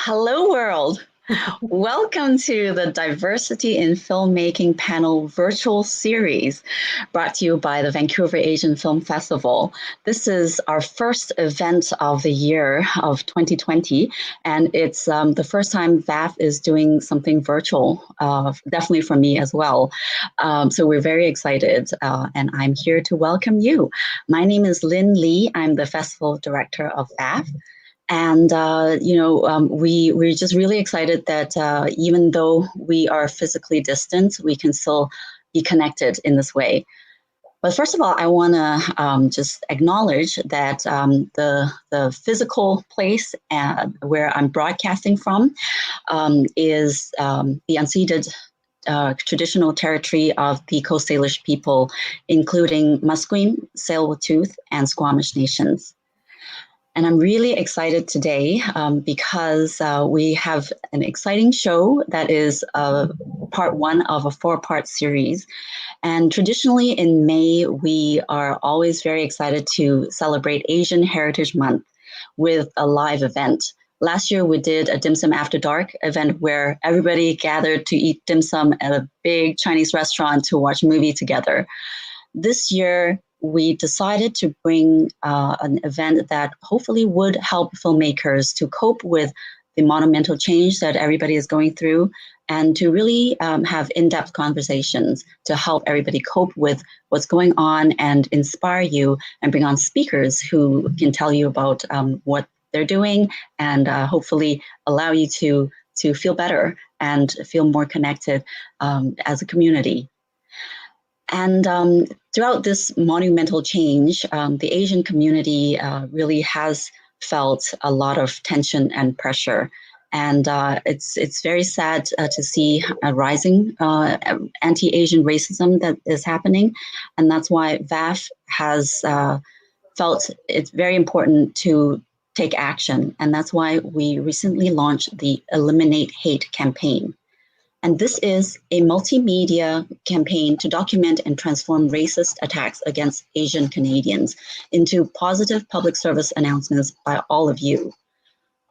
Hello, world. Welcome to the Diversity in Filmmaking panel virtual series brought to you by the Vancouver Asian Film Festival. This is our first event of the year of 2020, and it's the first time VAF is doing something virtual, definitely for me as well. So we're very excited, and I'm here to welcome you. My name is Lynn Lee. I'm the festival director of VAF. And we're just really excited that even though we are physically distant, we can still be connected in this way. But first of all, I want to just acknowledge that the physical place where I'm broadcasting from is the unceded traditional territory of the Coast Salish people, including Musqueam, Tsleil-Waututh, and Squamish nations. And I'm really excited today because we have an exciting show that is part one of a four-part series. And traditionally in May, we are always very excited to celebrate Asian Heritage Month with a live event. Last year, we did a Dim Sum After Dark event where everybody gathered to eat dim sum at a big Chinese restaurant to watch a movie together. This year, we decided to bring an event that hopefully would help filmmakers to cope with the monumental change that everybody is going through and to really have in-depth conversations to help everybody cope with what's going on and inspire you and bring on speakers who can tell you about what they're doing and hopefully allow you to feel better and feel more connected as a community. And throughout this monumental change, the Asian community really has felt a lot of tension and pressure. And it's very sad to see a rising anti-Asian racism that is happening. And that's why VAF has felt it's very important to take action. And that's why we recently launched the Eliminate Hate campaign. And this is a multimedia campaign to document and transform racist attacks against Asian Canadians into positive public service announcements by all of you.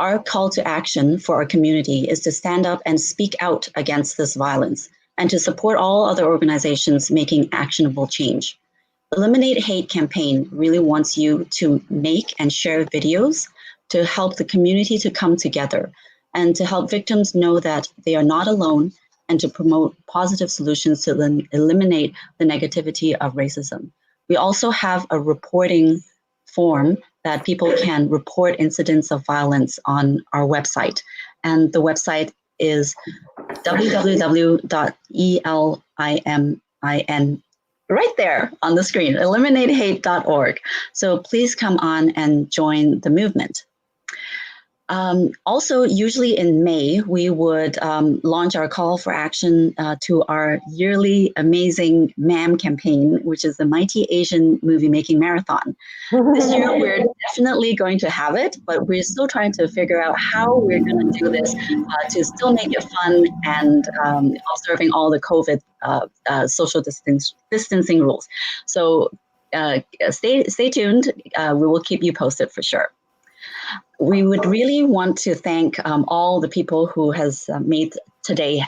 Our call to action for our community is to stand up and speak out against this violence and to support all other organizations making actionable change. Eliminate Hate campaign really wants you to make and share videos to help the community to come together and to help victims know that they are not alone and to promote positive solutions to eliminate the negativity of racism. We also have a reporting form that people can report incidents of violence on our website. And the website is www.elimin, right there on the screen, eliminatehate.org. So please come on and join the movement. Also, usually in May, we would launch our call for action to our yearly amazing MAM campaign, which is the Mighty Asian Movie Making Marathon. This year, we're definitely going to have it, but we're still trying to figure out how we're going to do this to still make it fun and observing all the COVID social distancing rules. So stay tuned. We will keep you posted for sure. We would really want to thank all the people who has made today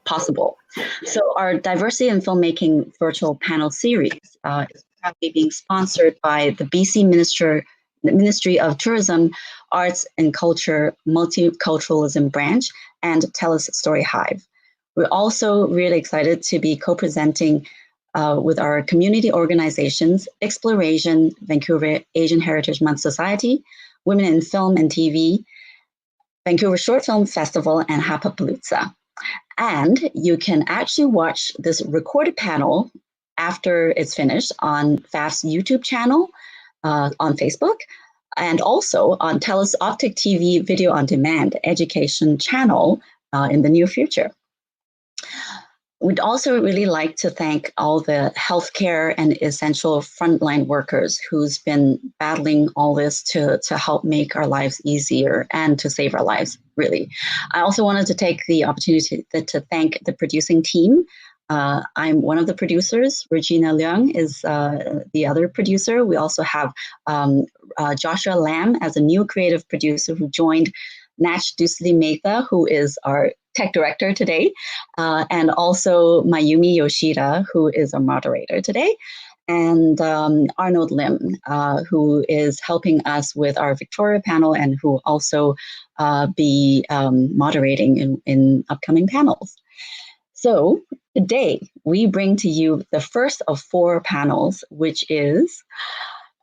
possible. So our Diversity in Filmmaking virtual panel series is currently being sponsored by the BC Ministry of Tourism, Arts and Culture Multiculturalism Branch and TELUS Story Hive. We're also really excited to be co-presenting with our community organizations, Exploration, Vancouver Asian Heritage Month Society, Women in Film and TV, Vancouver Short Film Festival, and Hapapalooza. And you can actually watch this recorded panel after it's finished on VAF's YouTube channel, on Facebook, and also on TELUS Optic TV Video on Demand education channel in the near future. We'd also really like to thank all the healthcare and essential frontline workers who's been battling all this to help make our lives easier and to save our lives, really. I also wanted to take the opportunity to thank the producing team. I'm one of the producers. Regina Leung is the other producer. We also have Joshua Lam as a new creative producer who joined Nach Dusli Mehta, who is our tech director today, and also Mayumi Yoshida, who is our moderator today, and Arnold Lim, who is helping us with our Victoria panel and who also be moderating in upcoming panels. So today we bring to you the first of 4 panels, which is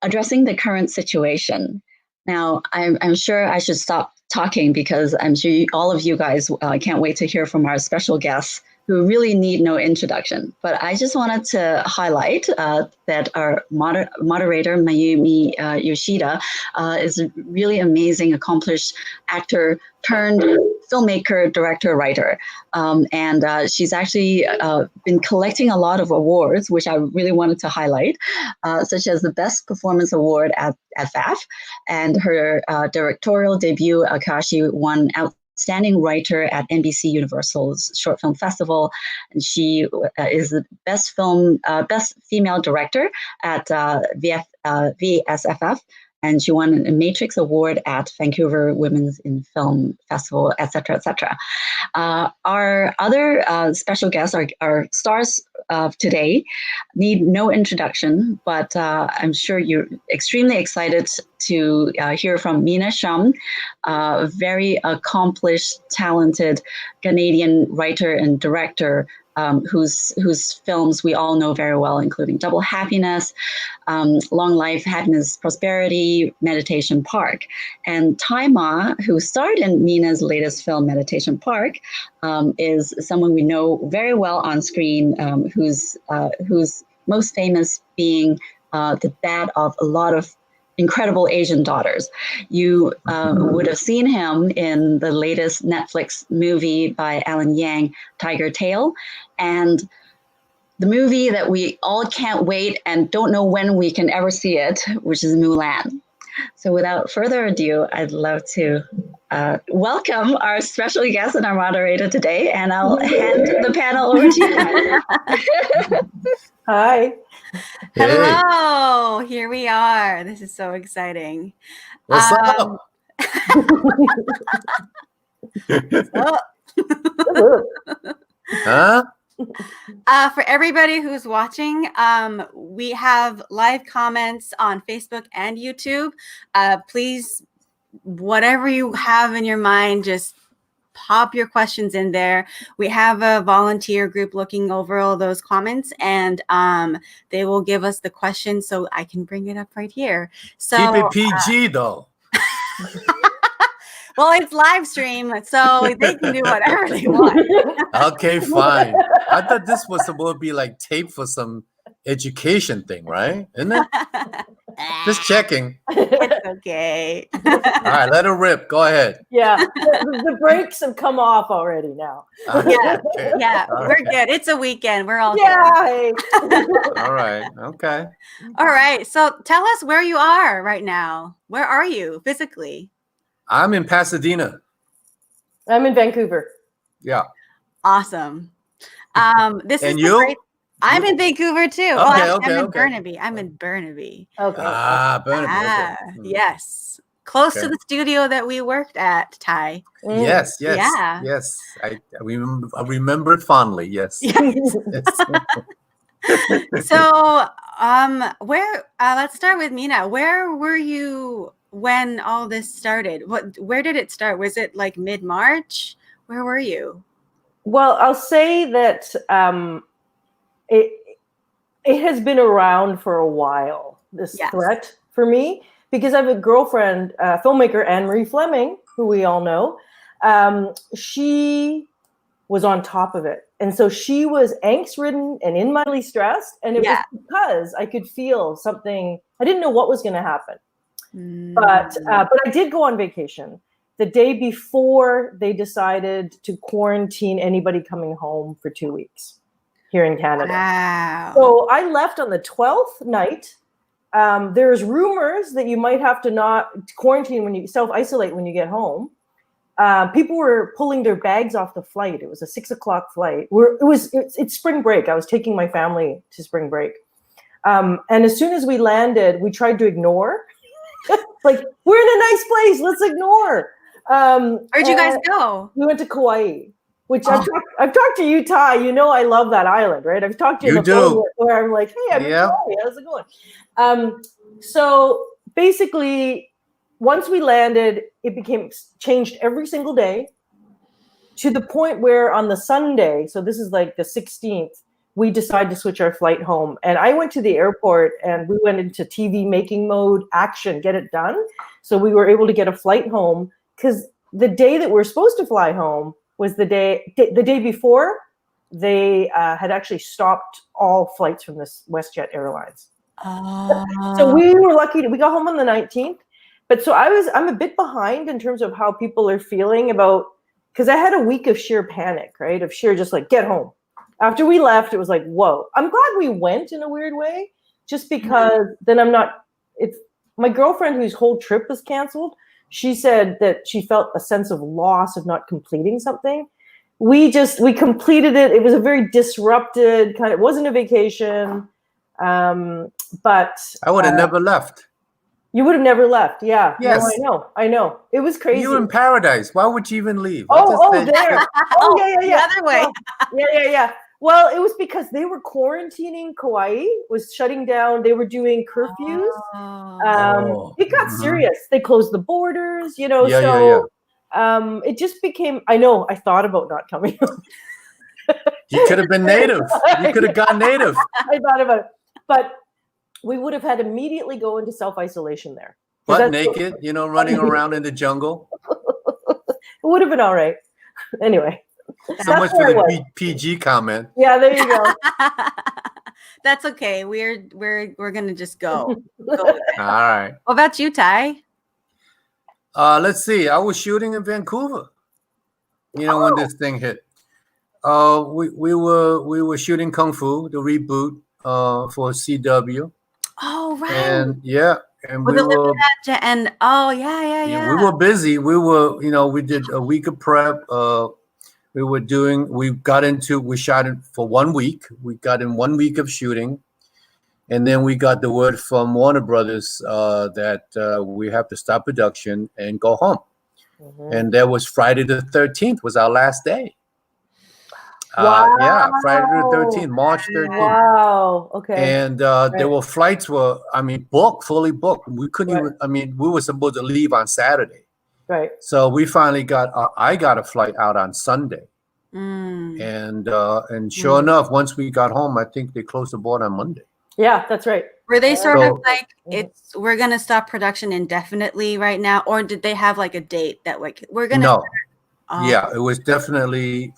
addressing the current situation. Now, I'm sure I should stop talking because I'm sure all of you guys can't wait to hear from our special guests who really need no introduction. But I just wanted to highlight that our moderator, Mayumi Yoshida, is a really amazing, accomplished actor turned filmmaker, director, writer. And she's actually been collecting a lot of awards, which I really wanted to highlight, such as the Best Performance Award at FAF, and her directorial debut, Akashi, won Outstanding Writer at NBC Universal's Short Film Festival, and she is the best female director at VSFF, and she won a Matrix Award at Vancouver Women's in Film Festival, etc., etc. Our other special guests, our stars of today, need no introduction, but I'm sure you're extremely excited to hear from Mina Shum, a very accomplished, talented Canadian writer and director whose films we all know very well, including Double Happiness, Long Life, Happiness, Prosperity, Meditation Park. And Tzi Ma, who starred in Mina's latest film, Meditation Park, is someone we know very well on screen, who's most famous being the dad of a lot of incredible Asian daughters. You would have seen him in the latest Netflix movie by Alan Yang, Tiger Tail, and the movie that we all can't wait and don't know when we can ever see it, which is Mulan. So without further ado, I'd love to welcome our special guest and our moderator today, and I'll hand the panel over to you guys. Hi. Hey. Hello, here we are. This is so exciting. What's up? Huh? For everybody who's watching, we have live comments on Facebook and YouTube. Please, whatever you have in your mind, just pop your questions in there. We have a volunteer group looking over all those comments, and they will give us the question so I can bring it up right here. So keep it PG though. Well, it's live stream, so they can do whatever they want. Okay, fine. I thought this was supposed to be like tape for some education thing, right? Isn't it? Just checking. It's okay. All right, let it rip. Go ahead. Yeah, the brakes have come off already now. Yeah, Okay. yeah, All we're right. good. It's a weekend. We're all Yeah. All right. Okay. All right. So tell us where you are right now. Where are you physically? I'm in Pasadena. I'm in Vancouver. Yeah. Awesome. This And is you? great. I'm in Vancouver too. Okay, I'm in okay. Burnaby. I'm in Burnaby. Okay. Burnaby. Ah, Okay. yes. Close Okay. to the studio that we worked at, Ty. Yes. Yeah. Yes. I remember it fondly. Yes. Yes. Yes. So, where? Let's start with Mina. Where were you when all this started? Where did it start? Was it like mid-March? Where were you? Well, I'll say that it has been around for a while, this threat for me, because I have a girlfriend, filmmaker Anne-Marie Fleming, who we all know. She was on top of it. And so she was angst-ridden and inmittently stressed. And it was because I could feel something. I didn't know what was going to happen. But I did go on vacation the day before they decided to quarantine anybody coming home for 2 weeks here in Canada. Wow. So I left on the 12th night. There's rumors that you might have to not quarantine when you self-isolate when you get home. People were pulling their bags off the flight. It was a 6 o'clock flight. It's spring break. I was taking my family to spring break. And as soon as we landed, we tried to ignore. Like, we're in a nice place, let's ignore. Where'd you guys go? We went to Kauai, which I've talked to you, Ty. You know I love that island, right? I've talked to you on the phone where I'm like, hey, I'm in Kauai. How's it going? So basically, once we landed, it became changed every single day to the point where on the Sunday, so this is like the 16th, we decided to switch our flight home. And I went to the airport and we went into TV making mode, action, get it done. So we were able to get a flight home because the day that we're supposed to fly home was the day before they had actually stopped all flights from this WestJet Airlines. So we were lucky. We got home on the 19th. But so I'm a bit behind in terms of how people are feeling about, because I had a week of sheer panic, right? Of sheer just like, get home. After we left, it was like, whoa. I'm glad we went in a weird way, just because then it's my girlfriend whose whole trip was canceled. She said that she felt a sense of loss of not completing something. We completed it. It was a very disrupted kind of, it wasn't a vacation. But I would have never left. You would have never left. Yeah. Yes. No, I know. It was crazy. You were in paradise. Why would you even leave? There. Oh, yeah. The other way. Yeah. Well, it was because they were quarantining. Kauai was shutting down. They were doing curfews. It got serious. They closed the borders, it just became, I know, I thought about not coming. You could have been native. You could have gone native. I thought about it. But we would have had to immediately go into self-isolation there. Butt naked, running around in the jungle. It would have been all right. Anyway. So much for the PG comment. Yeah, there you go. That's okay. We're gonna just go. All right. What about you, Ty? Let's see. I was shooting in Vancouver. When this thing hit. We were shooting Kung Fu, the reboot for CW. Oh right. And yeah, and we were yeah. We were busy. We were, we did a week of prep. We shot it for 1 week. We got in 1 week of shooting. And then we got the word from Warner Brothers that we have to stop production and go home. Mm-hmm. And that was Friday the 13th was our last day. Wow. Yeah, Friday the 13th, March 13th. Wow. Okay. And there were flights fully booked. We couldn't even, we were supposed to leave on Saturday. Right. So we finally I got a flight out on Sunday. And sure enough, once we got home, I think they closed the border on Monday. Yeah, that's right. Were they sort of like, we're going to stop production indefinitely right now? Or did they have like a date that like, we're going to? No. Yeah, it was definitely,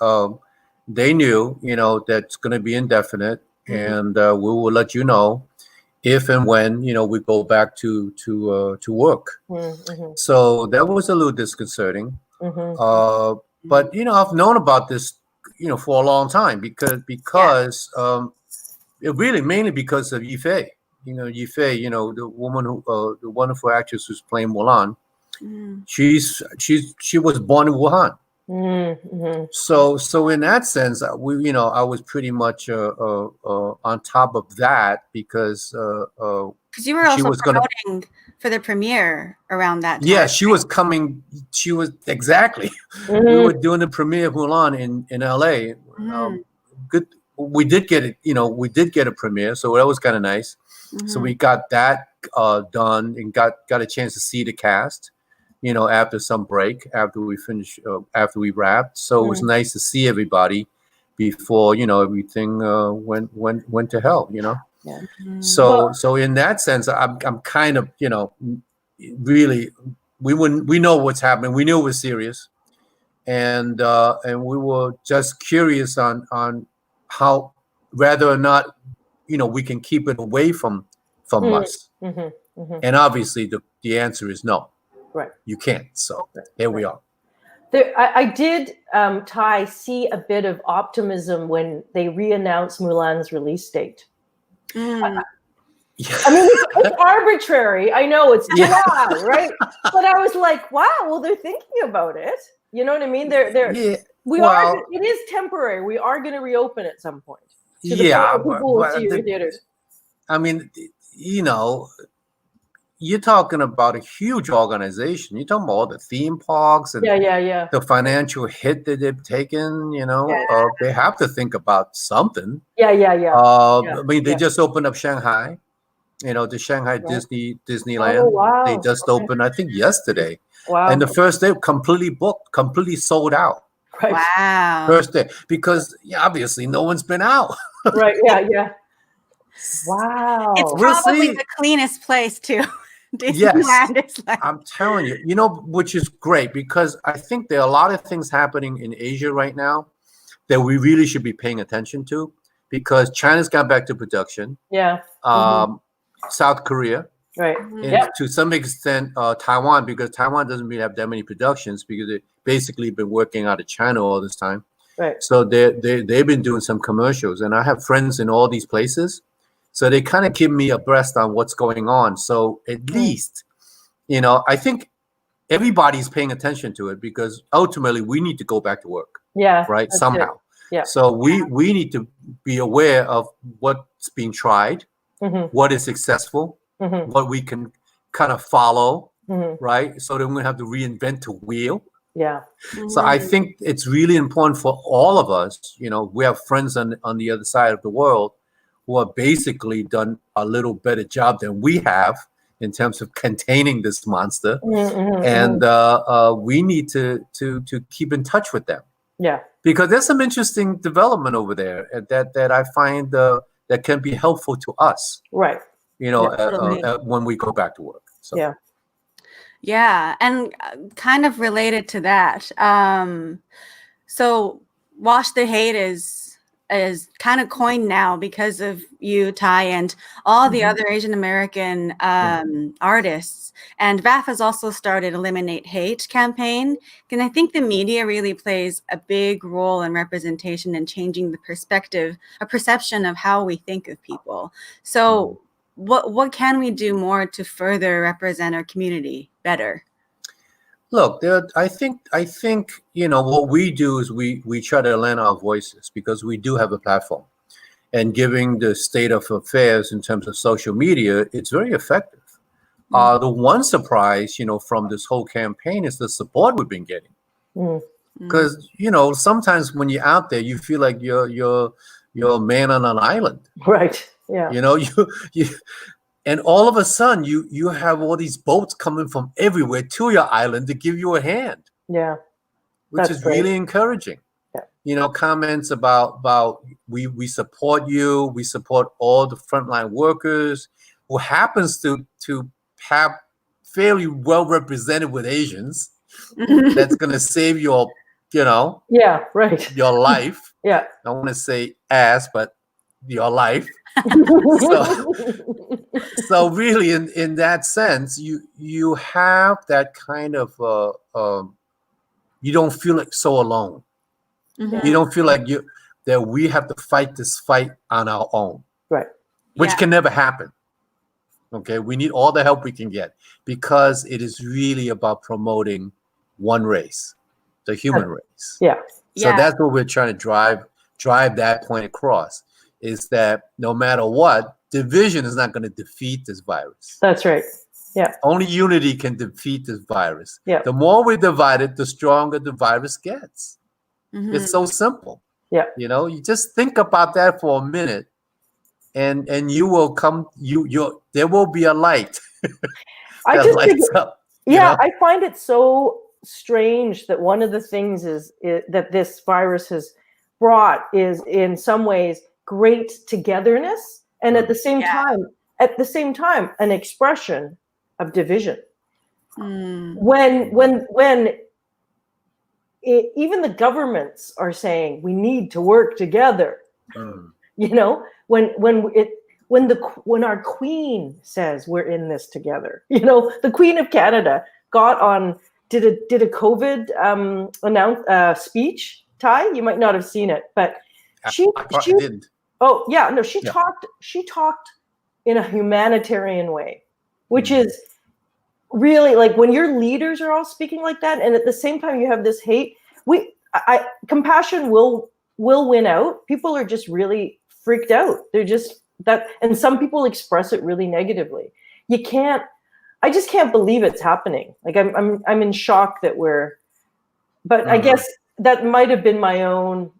they knew, that's going to be indefinite. And we will let you know if and when, we go back to work. So that was a little disconcerting. But, I've known about this, for a long time because it really mainly because of Yifei. Yifei, the woman who, the wonderful actress who's playing Mulan, she was born in Wuhan. So in that sense, I was pretty much on top of that because you were also promoting for the premiere around that time. Yeah, she was coming. She was exactly. We were doing the premiere of Mulan in LA. Good. We did get it. We did get a premiere, so that was kind of nice. So we got that done and got a chance to see the cast. After some break, after we finished, after we wrapped. So it was nice to see everybody before, everything went to hell, Yeah. So in that sense, I'm kind of, really, we know what's happening. We knew it was serious. And we were just curious on how, whether or not, we can keep it away from us. And obviously the answer is no. Right. You can't. So here we are. I did, Ty, see a bit of optimism when they re-announced Mulan's release date. I mean, it's arbitrary. I know it's July, right? But I was like, wow, well, they're thinking about it. You know what I mean? It is temporary. We are going to reopen at some point. People will see your theaters. I mean, you're talking about a huge organization. You're talking about all the theme parks and the financial hit that they've taken. They have to think about something. I mean, they just opened up Shanghai. The Shanghai Disneyland. Oh, wow. They just opened, I think, yesterday. Wow. And the first day, completely booked, completely sold out. Right. Wow. First day, because obviously no one's been out. Right. Yeah. Wow. It's probably the cleanest place too. Disneyland is like. I'm telling you, which is great, because I think there are a lot of things happening in Asia right now that we really should be paying attention to, because China's got back to production. Yeah. South Korea. Right. And to some extent, Taiwan, because Taiwan doesn't really have that many productions, because they basically been working out of China all this time. Right. So they've been doing some commercials, and I have friends in all these places. So they kind of keep me abreast on what's going on. So at least, I think everybody's paying attention to it, because ultimately we need to go back to work. Yeah. Right. Somehow. Yeah. So we need to be aware of what's being tried, what is successful, what we can kind of follow, right? So then we have to reinvent the wheel. Yeah. So I think it's really important for all of us. We have friends on the other side of the world who have basically done a little better job than we have in terms of containing this monster. And we need to keep in touch with them. Yeah. Because there's some interesting development over there that I find that can be helpful to us. Right. When we go back to work. So. Yeah. Yeah. And kind of related to that. So Wash the Hate is kind of coined now because of you, Ty, and all the other Asian American artists. And VAF has also started Eliminate Hate campaign. And I think the media really plays a big role in representation and changing the perception of how we think of people. So what can we do more to further represent our community better? Look, I think what we do is we try to lend our voices, because we do have a platform, and giving the state of affairs in terms of social media, it's very effective. The one surprise, from this whole campaign is the support we've been getting, because sometimes when you're out there, you feel like you're a man on an island, right? Yeah. You and all of a sudden, you have all these boats coming from everywhere to your island to give you a hand. Yeah, which is great. Really encouraging. Yeah. Comments about we support you. We support all the frontline workers, who happens to have fairly well represented with Asians. That's going to save your, yeah, right, your life. Yeah, I want to say ass, but your life. So really, in that sense, you have that kind of you don't feel like so alone. You don't feel like that we have to fight this fight on our own, right? Which can never happen. Okay, we need all the help we can get, because it is really about promoting one race, the human race. Yeah. So that's what we're trying to drive that point across. Is that no matter what, division is not going to defeat this virus. That's right. Yeah. Only unity can defeat this virus. Yeah. The more we divide it, the stronger the virus gets. It's so simple. Yeah. You just think about that for a minute, and you will come. There will be a light. I just lights up. Yeah, I find it so strange that one of the things is that this virus has brought is in some ways great togetherness, and at the same time an expression of division. When even the governments are saying we need to work together, when our queen says we're in this together, the Queen of Canada got on did a COVID speech. Ty, you might not have seen it, but she didn't. Oh yeah, no, she talked in a humanitarian way, which is really like when your leaders are all speaking like that, and at the same time you have this hate. Compassion will win out. People are just really freaked out. They're just that, and some people express it really negatively. You can't I just can't believe it's happening. Like I'm in shock that but I guess that might have been my own,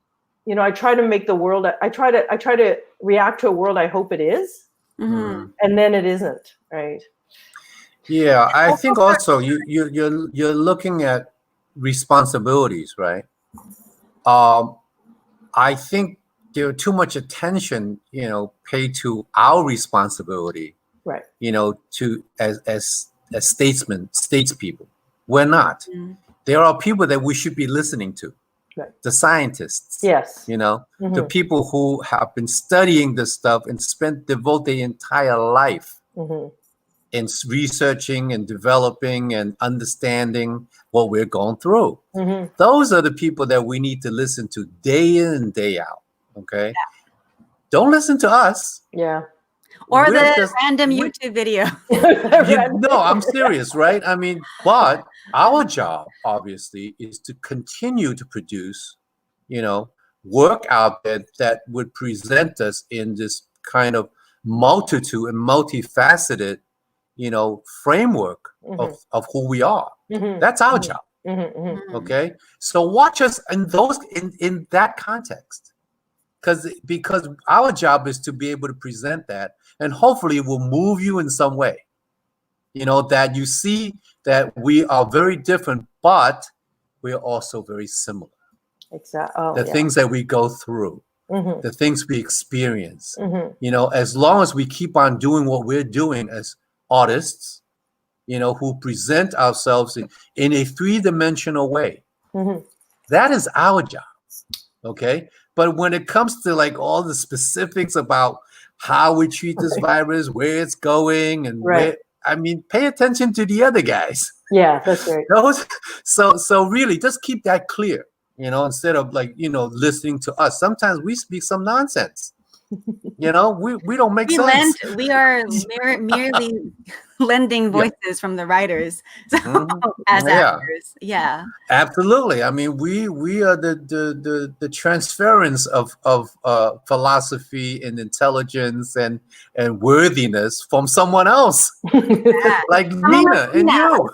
you know, I try to make the world, I try to react to a world I hope it is, and then it isn't, right? Yeah, I think also you're looking at responsibilities, right? I think there's too much attention, you know, paid to our responsibility, right? You know, to as statespeople. We're not. There are people that we should be listening to. Right. The scientists. Yes. You know, the people who have been studying this stuff and devote their entire life in researching and developing and understanding what we're going through. Those are the people that we need to listen to day in and day out. Okay. Yeah. Don't listen to us. Yeah. Or the random YouTube video. No, I'm serious, right? I mean, but our job, obviously, is to continue to produce, you know, work out there that would present us in this kind of multitude and multifaceted, you know, framework of who we are. That's our job. Okay. So watch us in that context. Because our job is to be able to present that, and hopefully it will move you in some way. You know, that you see that we are very different, but we are also very similar. Exactly. The things that we go through, the things we experience. You know, as long as we keep on doing what we're doing as artists, you know, who present ourselves in a three-dimensional way, that is our job. Okay. But when it comes to like all the specifics about how we treat this virus, where it's going, and where, I mean, pay attention to the other guys. Yeah, that's right. So really just keep that clear, you know, instead of like, you know, listening to us. Sometimes we speak some nonsense. You know, we don't make sense. We are merely lending voices from the writers, so, as actors. Yeah, absolutely. I mean, we are the transference of philosophy and intelligence and worthiness from someone else, like Mina and you,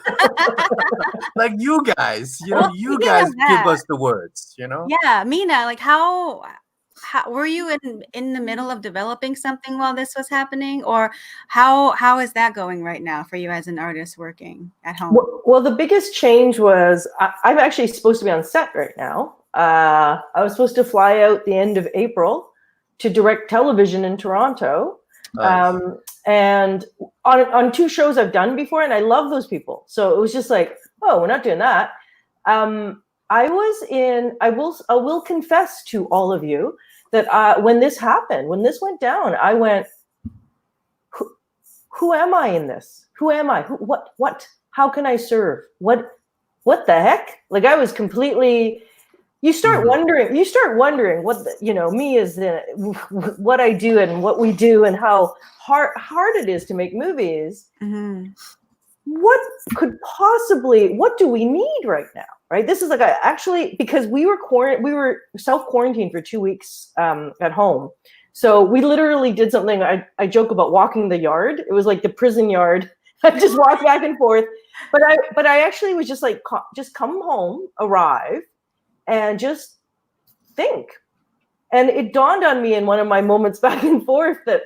like you guys. You know, you guys give us the words. You know. Yeah, Mina. Like how were you in the middle of developing something while this was happening, or how is that going right now for you as an artist working at home? Well, the biggest change was I'm actually supposed to be on set right now. I was supposed to fly out the end of April to direct television in Toronto. Nice. And on two shows I've done before, and I love those people. So it was just like, oh, we're not doing that. I will confess to all of you that when this happened, when this went down, I went, who am I in this? Who am I? What? How can I serve? What the heck? Like I was completely, you start wondering what, me is what I do and what we do and how hard it is to make movies. What do we need right now? Right. This is like actually, because we were self-quarantined for 2 weeks at home. So we literally did something. I joke about walking the yard. It was like the prison yard. I just walked back and forth. But I actually was just like, just come home, arrive, and just think. And it dawned on me in one of my moments back and forth that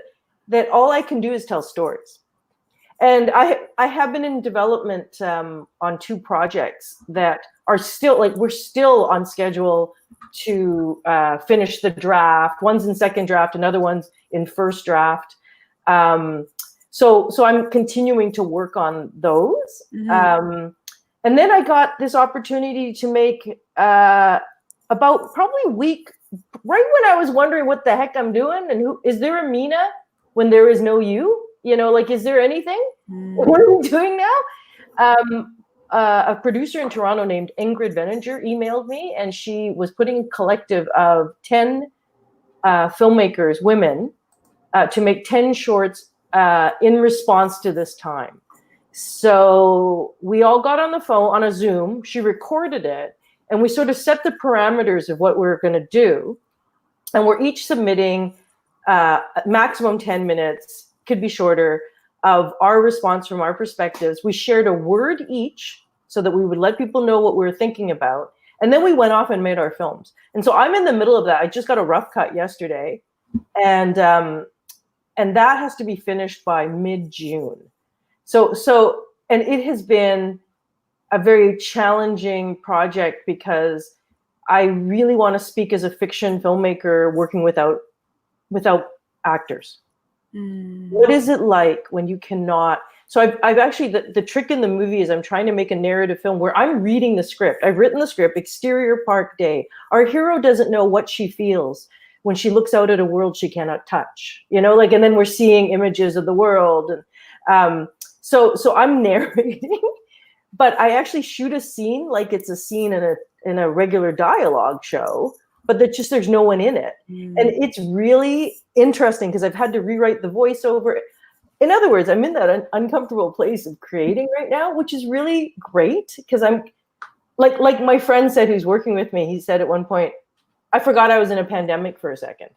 all I can do is tell stories. And I have been in development on 2 projects that are still, like, we're still on schedule to finish the draft. One's in second draft, another one's in first draft. So I'm continuing to work on those. And then I got this opportunity to make about probably a week, right when I was wondering what the heck I'm doing and who is there a Mina when there is no you? You know, like, is there anything? What are we doing now? A producer in Toronto named Ingrid Veninger emailed me, and she was putting a collective of 10 filmmakers, women, to make 10 shorts in response to this time. So we all got on the phone, on a Zoom. She recorded it, and we sort of set the parameters of what we're going to do. And we're each submitting maximum 10 minutes, could be shorter, of our response from our perspectives. We shared a word each so that we would let people know what we were thinking about. And then we went off and made our films. And so I'm in the middle of that. I just got a rough cut yesterday. And that has to be finished by mid-June. And it has been a very challenging project because I really want to speak as a fiction filmmaker working without actors. What is it like when you cannot? So I've actually, the trick in the movie is I'm trying to make a narrative film where I'm reading the script. I've written the script, exterior park day. Our hero doesn't know what she feels when she looks out at a world she cannot touch, and then we're seeing images of the world. And so I'm narrating, but I actually shoot a scene like it's a scene in a regular dialogue show, but there's no one in it. And it's really interesting because I've had to rewrite the voiceover. In other words, I'm in that uncomfortable place of creating right now, which is really great because I'm like my friend said, who's working with me, he said at one point, I forgot I was in a pandemic for a second.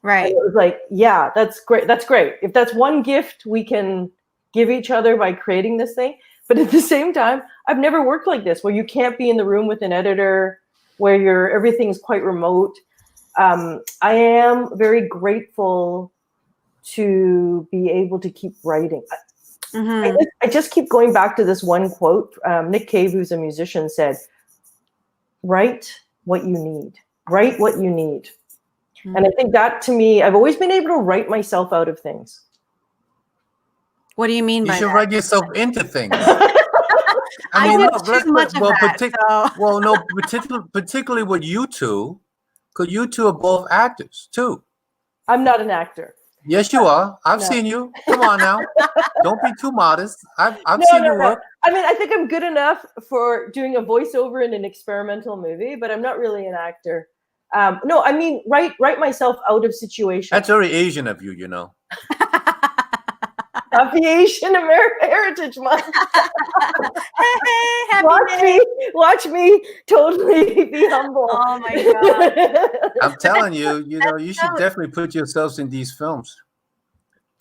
Right. And it was like, yeah, that's great. That's great. If that's one gift we can give each other by creating this thing. But at the same time, I've never worked like this where you can't be in the room with an editor, where everything's quite remote. I am very grateful to be able to keep writing. I just keep going back to this one quote. Nick Cave, who's a musician, said, write what you need. Write what you need. And I think that, to me, I've always been able to write myself out of things. What do you mean by that? You should write yourself into things. I mean, too much of that. Well, no, particularly with you two, because you two are both actors, too. I'm not an actor. Yes, you are. I've seen you. Come on now. Don't be too modest. I've seen your work. I mean, I think I'm good enough for doing a voiceover in an experimental movie, but I'm not really an actor. No, I mean, write myself out of situations. That's very Asian of you, Happy Asian American Heritage Month. Hey, happy watch me totally be humble. Oh my God. I'm telling you, you should definitely put yourselves in these films.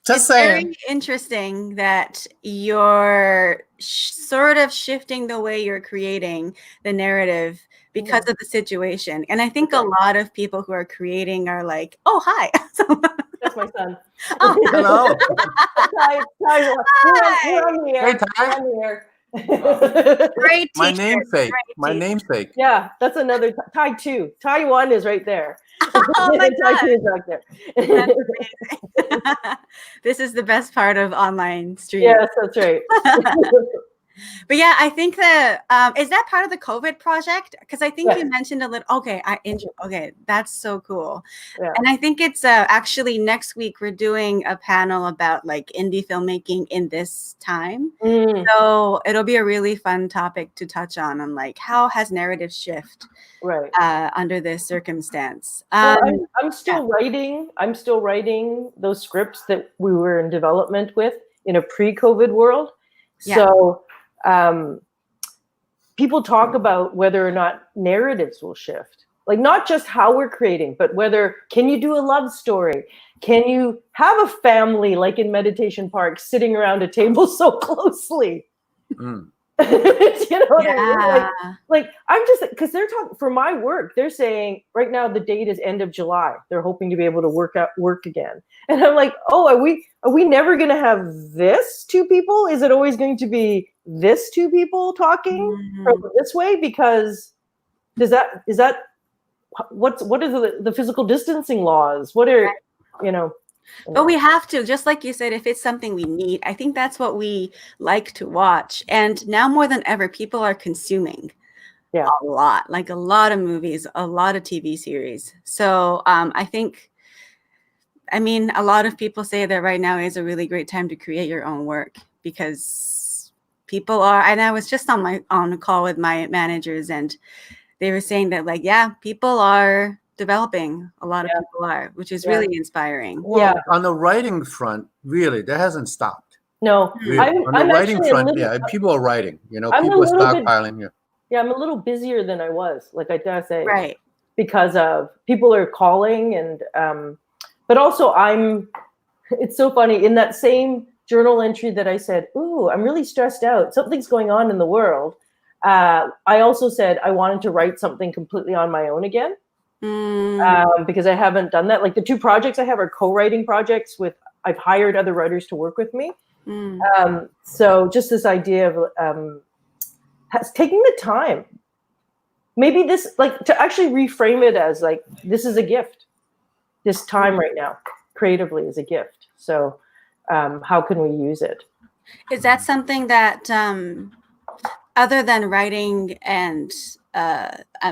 It's very interesting that you're sort of shifting the way you're creating the narrative because of the situation. And I think a lot of people who are creating are like, oh, hi. That's my son. Oh, hello. You're on the air. Hey, on the air. Great teacher. My namesake. Yeah, that's another Ty 2. Ty 1 is right there. Oh my God. Ty 2 is right there. That's amazing. This is the best part of online streaming. Yes, that's right. But yeah, I think that is that part of the COVID project? Because I think you mentioned a little. Okay, okay, that's so cool. Yeah. And I think it's actually next week we're doing a panel about like indie filmmaking in this time. So it'll be a really fun topic to touch on like how has narrative shift under this circumstance. I'm still writing. I'm still writing those scripts that we were in development with in a pre-COVID world. Yeah. So. People talk about whether or not narratives will shift, like not just how we're creating, but whether can you do a love story? Can you have a family like in Meditation Park sitting around a table so closely? What I mean? Like I'm just because they're talking for my work. They're saying right now the date is end of July. They're hoping to be able to work again. And I'm like, oh, are we never going to have this two people? Is it always going to be this two people talking this way? Because is that what are the physical distancing laws? What are But we have to, just like you said, if it's something we need, I think that's what we like to watch. And now more than ever, people are consuming a lot, like a lot of movies, a lot of TV series. So I think, a lot of people say that right now is a really great time to create your own work because people are, and I was just on a call with my managers and they were saying that like, people are developing. A lot of people are, which is really inspiring. Well, on the writing front, really, that hasn't stopped. No, really. On the writing front, people are writing. People are stockpiling. I'm a little busier than I was. Like I dare say, right? Because of people are calling, and but also it's so funny in that same journal entry that I said, ooh, I'm really stressed out. Something's going on in the world. I also said I wanted to write something completely on my own again. Because I haven't done that. Like the 2 projects I have are co-writing projects I've hired other writers to work with me. So just this idea of taking the time, maybe this, like, to actually reframe it as like, this is a gift. This time right now, creatively, is a gift. So how can we use it? Is that something that, other than writing and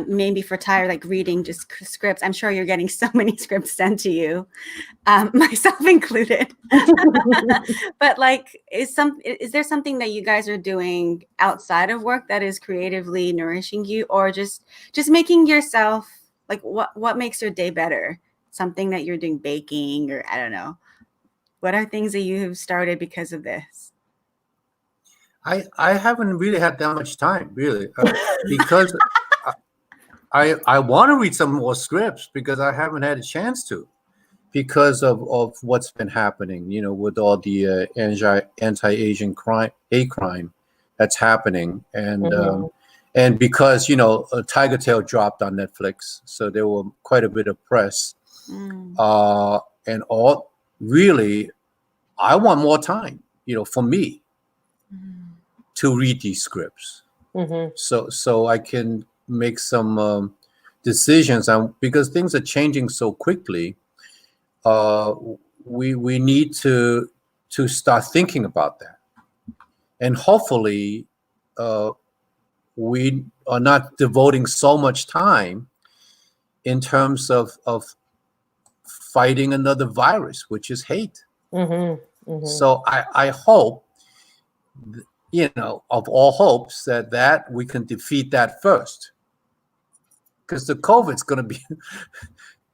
maybe for Ty, like reading just scripts, I'm sure you're getting so many scripts sent to you, myself included. But like, is there something that you guys are doing outside of work that is creatively nourishing you, or just making yourself, like, what makes your day better? Something that you're doing, baking, or I don't know. What are things that you have started because of this? I haven't really had that much time, really, because I want to read some more scripts because I haven't had a chance to, because of what's been happening, with all the anti-Asian hate crime that's happening, and because Tiger Tail dropped on Netflix, so there were quite a bit of press, and all really, I want more time, for me, to read these scripts, so I can make some decisions. Because things are changing so quickly, we need to start thinking about that, and hopefully, we are not devoting so much time in terms of fighting another virus, which is hate. So I hope, of all hopes, that we can defeat that first, because the COVID's going to be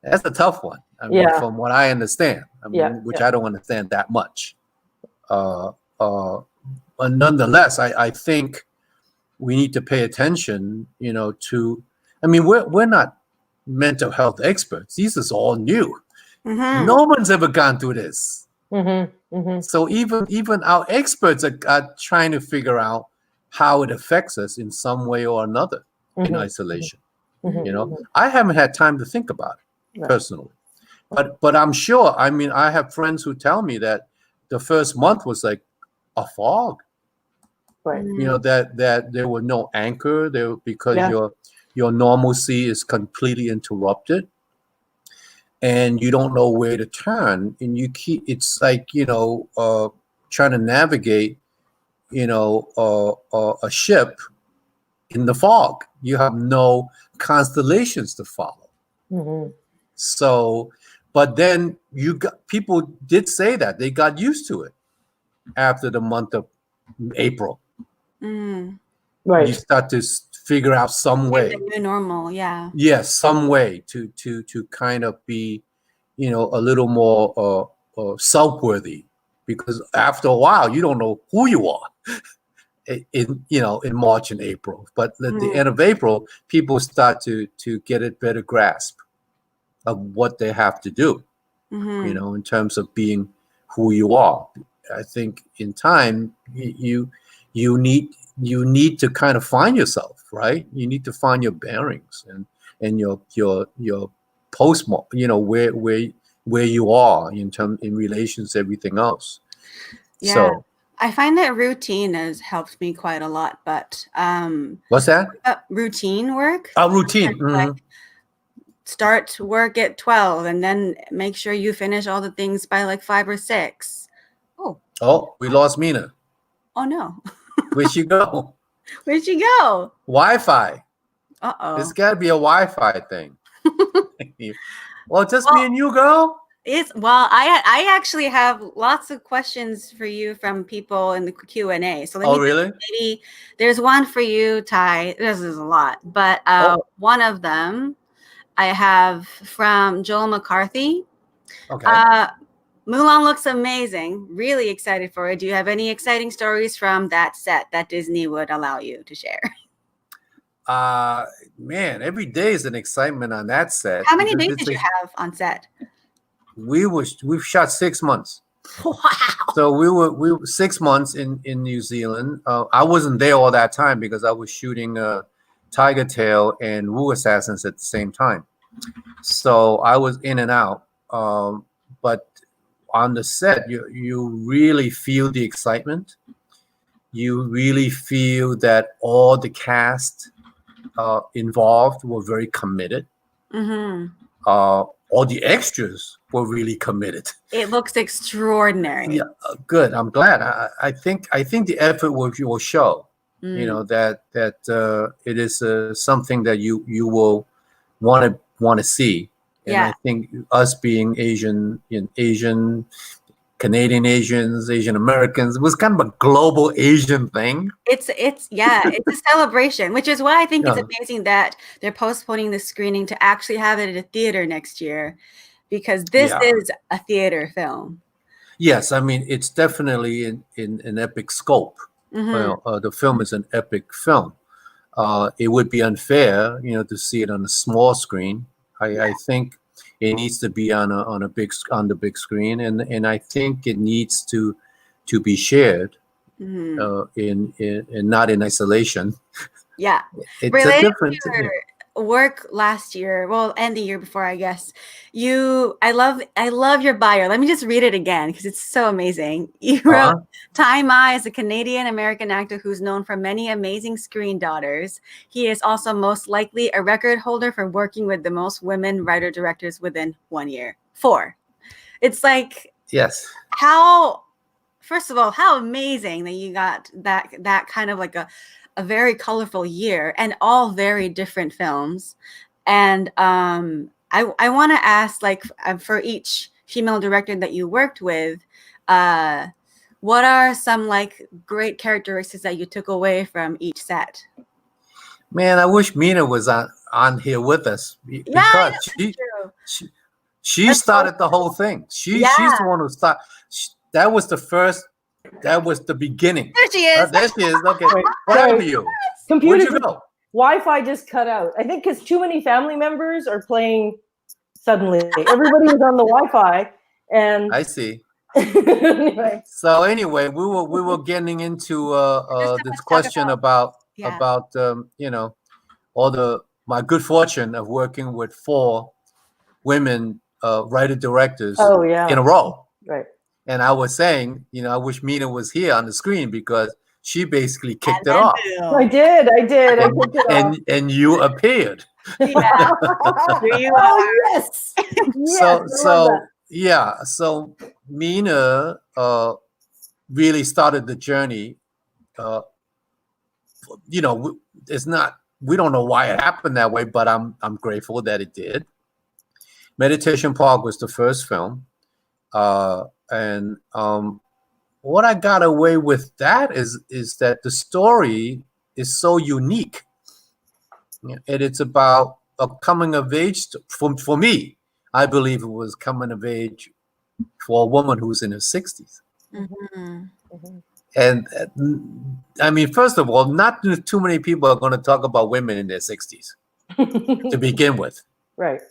that's a tough one. I mean, from what I understand, which I don't understand that much. But nonetheless, I think we need to pay attention, to. I mean, we're not mental health experts. This is all new. No one's ever gone through this. So even our experts are trying to figure out how it affects us in some way or another in isolation. I haven't had time to think about it personally, but I'm sure. I mean, I have friends who tell me that the first month was like a fog. Right. That there were no anchor there, because your normalcy is completely interrupted. And you don't know where to turn, and it's like, trying to navigate, a ship in the fog. You have no constellations to follow. So, but then people did say that they got used to it after the month of April. Right. You start to figure out some way. The new normal, yeah. Yes, some way to kind of be, a little more self-worthy, because after a while you don't know who you are in March and April. But at the end of April, people start to get a better grasp of what they have to do, in terms of being who you are. I think in time you need to kind of find yourself, right? You need to find your bearings and your post, where you are in relation to everything else. Yeah. So I find that routine has helped me quite a lot, but what's that? Routine work. Routine. Like, start work at 12 and then make sure you finish all the things by like 5 or 6. Oh, we lost Mina. Oh no. Where'd she go? Where'd she go? Wi-Fi. It's got to be a Wi-Fi thing. Well, just me and you, girl. I actually have lots of questions for you from people in the Q&A. So really? Maybe there's one for you, Ty. This is a lot, but one of them I have from Joel McCarthy. Okay. Mulan looks amazing. Really excited for it. Do you have any exciting stories from that set that Disney would allow you to share? Man, every day is an excitement on that set. How many days did you have on set? We've shot 6 months. Wow. So we were 6 months in New Zealand. I wasn't there all that time because I was shooting Tiger Tail and Wu Assassins at the same time. So I was in and out. But on the set, you really feel the excitement. You really feel that all the cast involved were very committed. Mm-hmm. All the extras were really committed. It looks extraordinary. Yeah, good. I'm glad. I think the effort will show. You know that it is something that you will want to see. And I think us being Asian, Canadian Asians, Asian Americans, it was kind of a global Asian thing. It's it's a celebration, which is why I think it's amazing that they're postponing the screening to actually have it at a theater next year, because this is a theater film. Yes, I mean it's definitely in an epic scope. The film is an epic film. It would be unfair, to see it on a small screen. I think it needs to be on the big screen, and I think it needs to be shared, in not in isolation. Yeah, it's related a different to your work last year, well, and the year before, I guess. I love your bio. Let me just read it again because it's so amazing. You wrote, Tzi Ma is a Canadian American actor who's known for many amazing screen daughters. He is also most likely a record holder for working with the most women writer directors within 1 year. 4. It's like, yes. First of all, how amazing that you got that kind of like a very colorful year and all very different films. And I want to ask, like, for each female director that you worked with, what are some like great characteristics that you took away from each set? Man, I wish Mina was on here with us because she started the whole thing. She's the one who started. That was the first. That was the beginning. There she is. There she is. Okay. What happened to you? Computer. Where'd you go? Wi-Fi just cut out. I think because too many family members are playing suddenly. Everybody was on the Wi-Fi, and I see. Anyway. So anyway, we were getting into this question about my good fortune of working with 4 women writer directors in a row. Right. And I was saying, I wish Mina was here on the screen because she basically kicked it off. I did. I kicked it off. And you appeared. Yeah. Yes. So Mina really started the journey. It's not. We don't know why it happened that way, but I'm grateful that it did. Meditation Park was the first film. And what I got away with that is that the story is so unique. And it's about a coming of age. For me, I believe it was coming of age for a woman who's in her 60s. And I mean, first of all, not too many people are going to talk about women in their 60s to begin with. Right.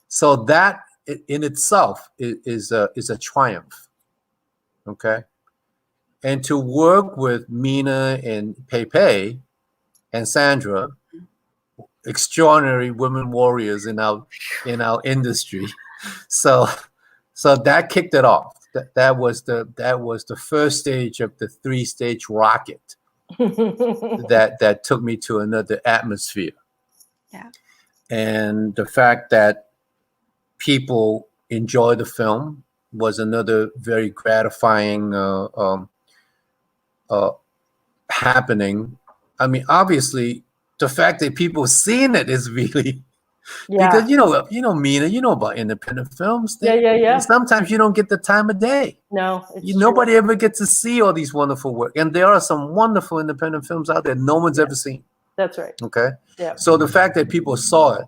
So that in itself is a triumph. Okay. And to work with Mina and Pepe and Sandra, extraordinary women warriors in our industry. So that kicked it off. That was the first stage of the 3-stage rocket that took me to another atmosphere. Yeah. And the fact that people enjoy the film was another very gratifying happening. I mean, obviously, the fact that people seeing it is really because Mina, about independent films. Sometimes you don't get the time of day. No, nobody ever gets to see all these wonderful work, and there are some wonderful independent films out there no one's ever seen. That's right. Okay. Yeah. So the fact that people saw it,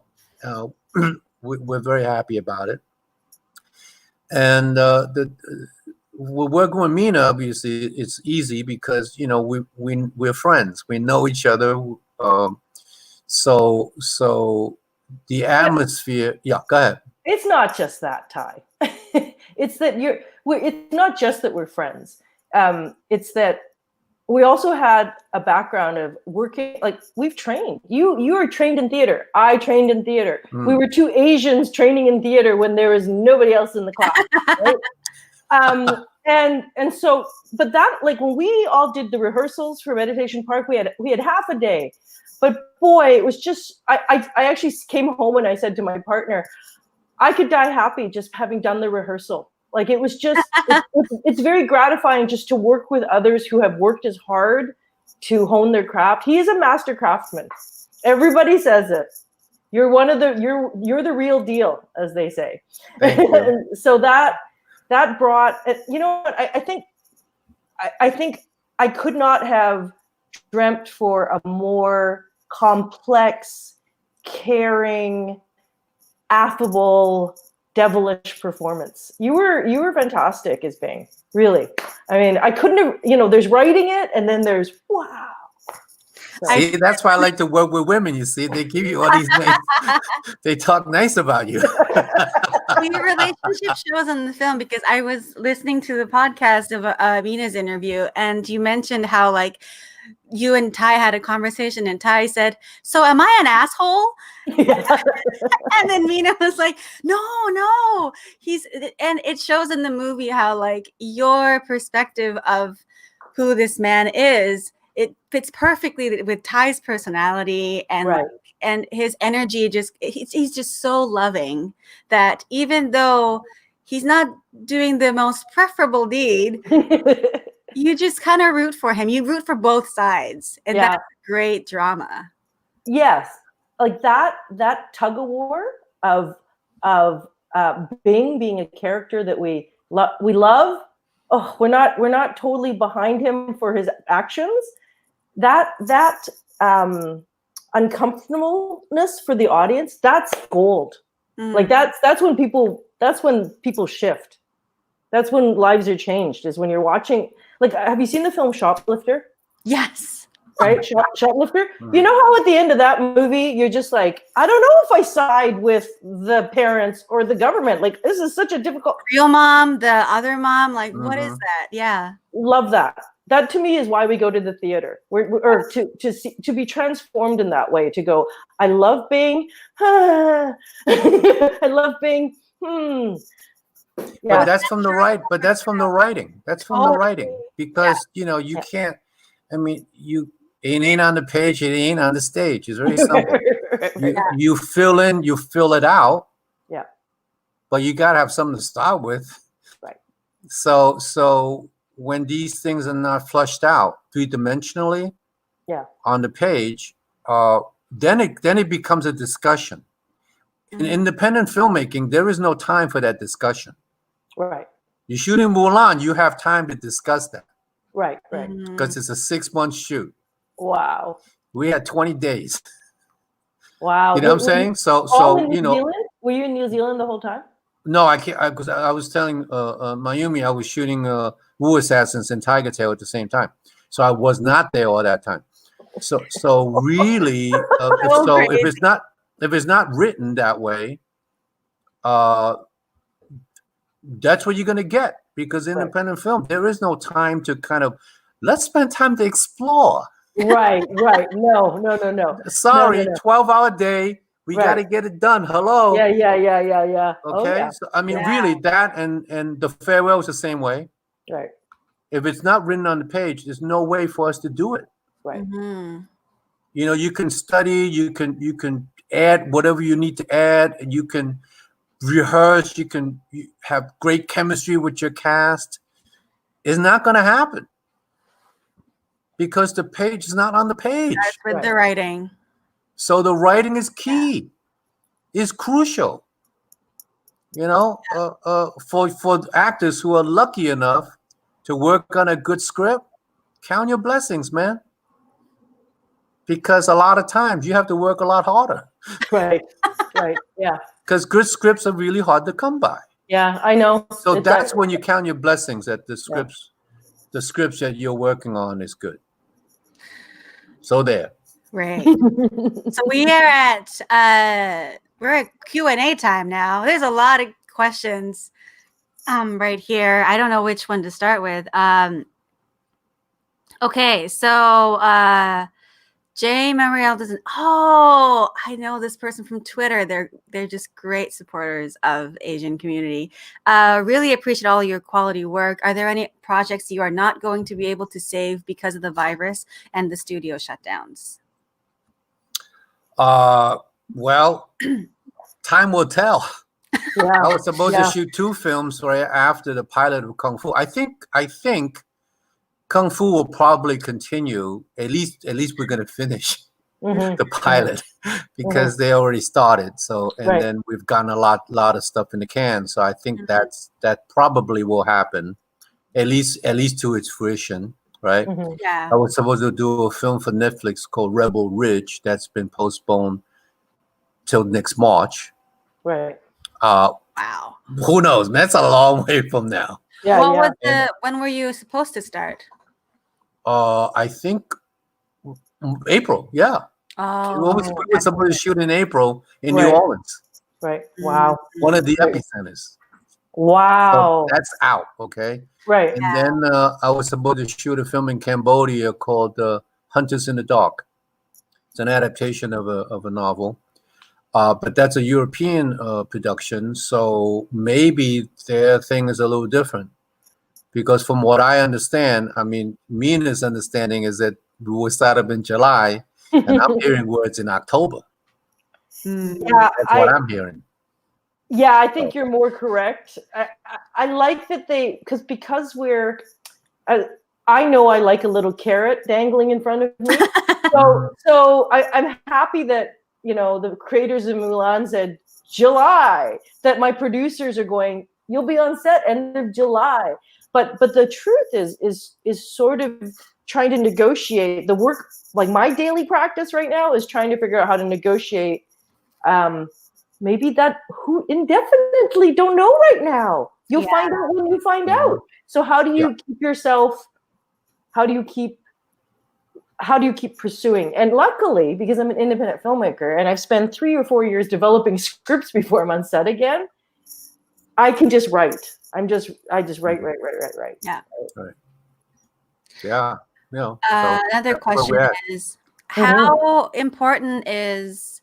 we're very happy about it. And we're working with Mina. Obviously, it's easy because we're friends. We know each other. So the atmosphere. Yeah, go ahead. It's not just that, Ty. It's that it's not just that we're friends. It's that we also had a background of working, like we've trained. You were trained in theater. I trained in theater. We were two Asians training in theater when there was nobody else in the class. Right? And so, but that, like when we all did the rehearsals for Meditation Park, we had half a day. But boy, it was just, I actually came home and I said to my partner, I could die happy just having done the rehearsal. Like it was just, it's very gratifying just to work with others who have worked as hard to hone their craft. He is a master craftsman. Everybody says it. You're you're the real deal, as they say. Thank you. So that brought, you know what, I think I could not have dreamt for a more complex, caring, affable, devilish performance. You were fantastic as Bing, really. I mean, I couldn't have, you know, there's writing it and then there's wow. So. See, that's why I like to work with women. You see, they give you all these names. They talk nice about you. Your relationship shows in the film, because I was listening to the podcast of Mina's interview, and you mentioned how like you and Ty had a conversation, and Ty said, "So am I an asshole?" Yeah. And then Mina was like, "No, he's," and it shows in the movie how like your perspective of who this man is, it fits perfectly with Ty's personality and right. And his energy. Just he's just so loving that even though he's not doing the most preferable deed, you just kind of root for him. You root for both sides, and that's great drama. Yes, like that tug of war of Bing being a character that we love. Oh, we're not totally behind him for his actions. That uncomfortableness for the audience, that's gold. Like that's when people shift. That's when lives are changed, is when you're watching. Like, have you seen the film Shoplifter? Yes. Right? Shoplifter? You know how at the end of that movie, you're just like, I don't know if I side with the parents or the government. Like, this is such a difficult. Real mom, the other mom, like, what is that? Yeah. Love that. That to me is why we go to the theater, or to be transformed in that way. To go, I love being, I love being. Yeah. But that's from the right. But that's from the writing. That's from the writing, because you know you can't. I mean, it ain't on the page. It ain't on the stage. It's very simple. You fill in. You fill it out. Yeah. But you gotta have something to start with. Right. So when these things are not flushed out three-dimensionally, on the page, then it becomes a discussion. In independent filmmaking, there is no time for that discussion. Right. You're shooting Mulan, you have time to discuss that. Right. Because it's a 6-month shoot. Wow. We had 20 days. Wow. You know what I'm saying? So you know. Zealand? Were you in New Zealand the whole time? No, I can't, because I was telling Mayumi I was shooting Wu Assassins and Tiger Tail at the same time. So I was not there all that time. So really, if it's not written that way, that's what you're going to get, because independent film, there is no time to kind of, let's spend time to explore. Right. No. Sorry, 12-hour day. We got to get it done. Hello. Yeah. Okay. So, I mean, really, that and the farewell is the same way. Right. If it's not written on the page, there's no way for us to do it. Right. You know, you can study, you can add whatever you need to add, and you can rehearse, you have great chemistry with your cast. It's not going to happen because the page is not on the page. That's with the writing. So the writing is key, is crucial. You know, for actors who are lucky enough to work on a good script, count your blessings, man. Because a lot of times you have to work a lot harder. Right. Yeah. Because good scripts are really hard to come by. Yeah, I know. So that's when you count your blessings, that the scripts that you're working on is good. So there. Right. So we're at Q&A time now. There's a lot of questions. Right here. I don't know which one to start with. Okay, so Jay Memorial doesn't. Oh, I know this person from Twitter. They're just great supporters of Asian community. Really appreciate all your quality work. Are there any projects you are not going to be able to save because of the virus and the studio shutdowns? Well, time will tell. Yeah. I was supposed to shoot 2 films right after the pilot of Kung Fu. I think Kung Fu will probably continue. At least we're going to finish the pilot because they already started. So then we've gotten a lot of stuff in the can. So I think that probably will happen. At least to its fruition, right? Yeah. I was supposed to do a film for Netflix called Rebel Ridge that's been postponed till next March. Right. Wow. Who knows? Man, that's a long way from now. Yeah. When were you supposed to start? I think April. Yeah. Oh, We were supposed to shoot in April in New Orleans. Right. Wow. One of the epicenters. Wow. So that's out. Okay. Right. And then I was supposed to shoot a film in Cambodia called Hunters in the Dark. It's an adaptation of a novel. But that's a European production, so maybe their thing is a little different. Because from what I understand, I mean, Mina's understanding is that we will start up in July, and I'm hearing words in October. Yeah, that's what I'm hearing. Yeah, I think you're more correct. I like that because we're. I know I like a little carrot dangling in front of me, so I'm happy that. The creators of Mulan said July, that my producers are going, you'll be on set end of July. But the truth is sort of trying to negotiate the work. Like my daily practice right now is trying to figure out how to negotiate maybe that who indefinitely don't know right now. You'll find out when you find out. So how do you keep yourself, how do you keep pursuing? And luckily, because I'm an independent filmmaker and I've spent 3 or 4 years developing scripts before I'm on set again, I can just write. I just write. Yeah. Right. Yeah. Another question is, how important is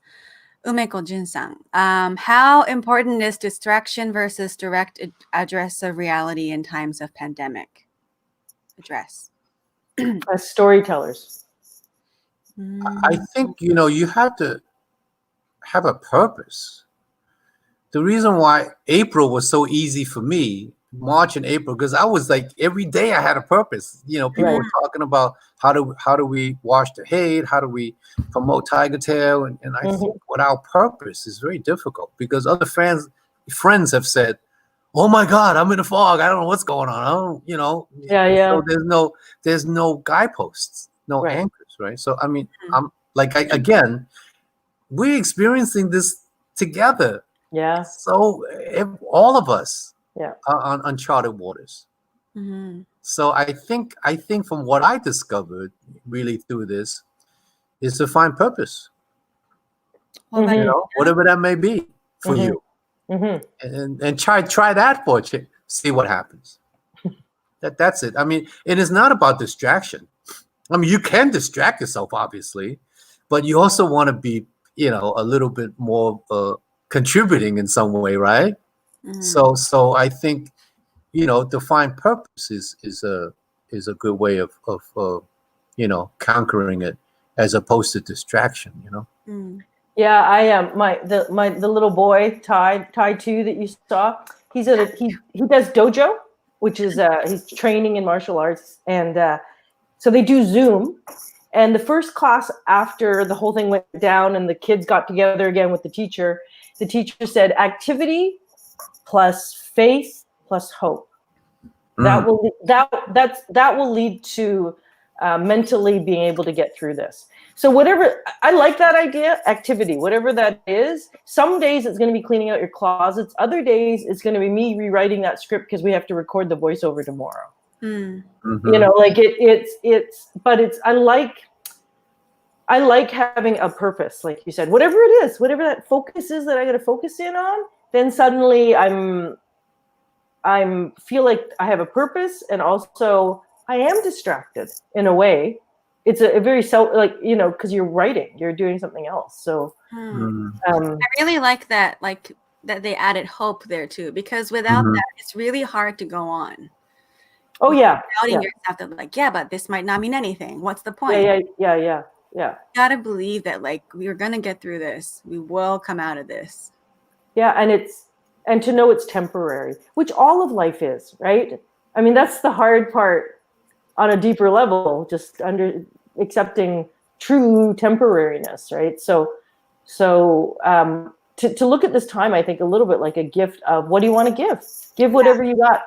Umeko Jun-san? How important is distraction versus direct address of reality in times of pandemic? Address. As storytellers. I think, you have to have a purpose. The reason why April was so easy for me, March and April, because I was like, every day I had a purpose. People were talking about how do we wash the hate? How do we promote Tiger Tail? And I think without purpose is very difficult because other friends have said, oh my God, I'm in a fog. I don't know what's going on. I don't, So there's no guideposts, no anchors, right? So, I mean, I'm like, again, we're experiencing this together. Yeah. So all of us are on uncharted waters. So I think from what I discovered really through this is to find purpose. Whatever that may be for you. And try that for a change. See what happens. That's it. I mean, it is not about distraction. I mean, you can distract yourself, obviously, but you also want to be, a little bit more contributing in some way, right? So I think, to find purpose is a good way of conquering it as opposed to distraction. Yeah, I am. The little boy Tai 2 that you saw. He does dojo, which is he's training in martial arts, and so they do Zoom. And the first class after the whole thing went down and the kids got together again with the teacher said activity plus faith plus hope. That will lead to mentally being able to get through this. So whatever, I like that idea, activity, whatever that is. Some days it's going to be cleaning out your closets. Other days it's going to be me rewriting that script because we have to record the voiceover tomorrow. Like I like having a purpose, like you said, whatever it is, whatever that focus is that I got to focus in on, then suddenly I'm feel like I have a purpose, and also I am distracted in a way. It's a very because you're writing, you're doing something else. So I really like that, that they added hope there too, because without that, it's really hard to go on. Oh yeah, doubting yourself that but this might not mean anything. What's the point? Yeah. You gotta believe that we're gonna get through this. We will come out of this. Yeah, and to know it's temporary, which all of life is, right? I mean, that's the hard part on a deeper level, just accepting true temporariness, right? So to look at this time, I think a little bit like a gift of what do you want to give? Give whatever you got.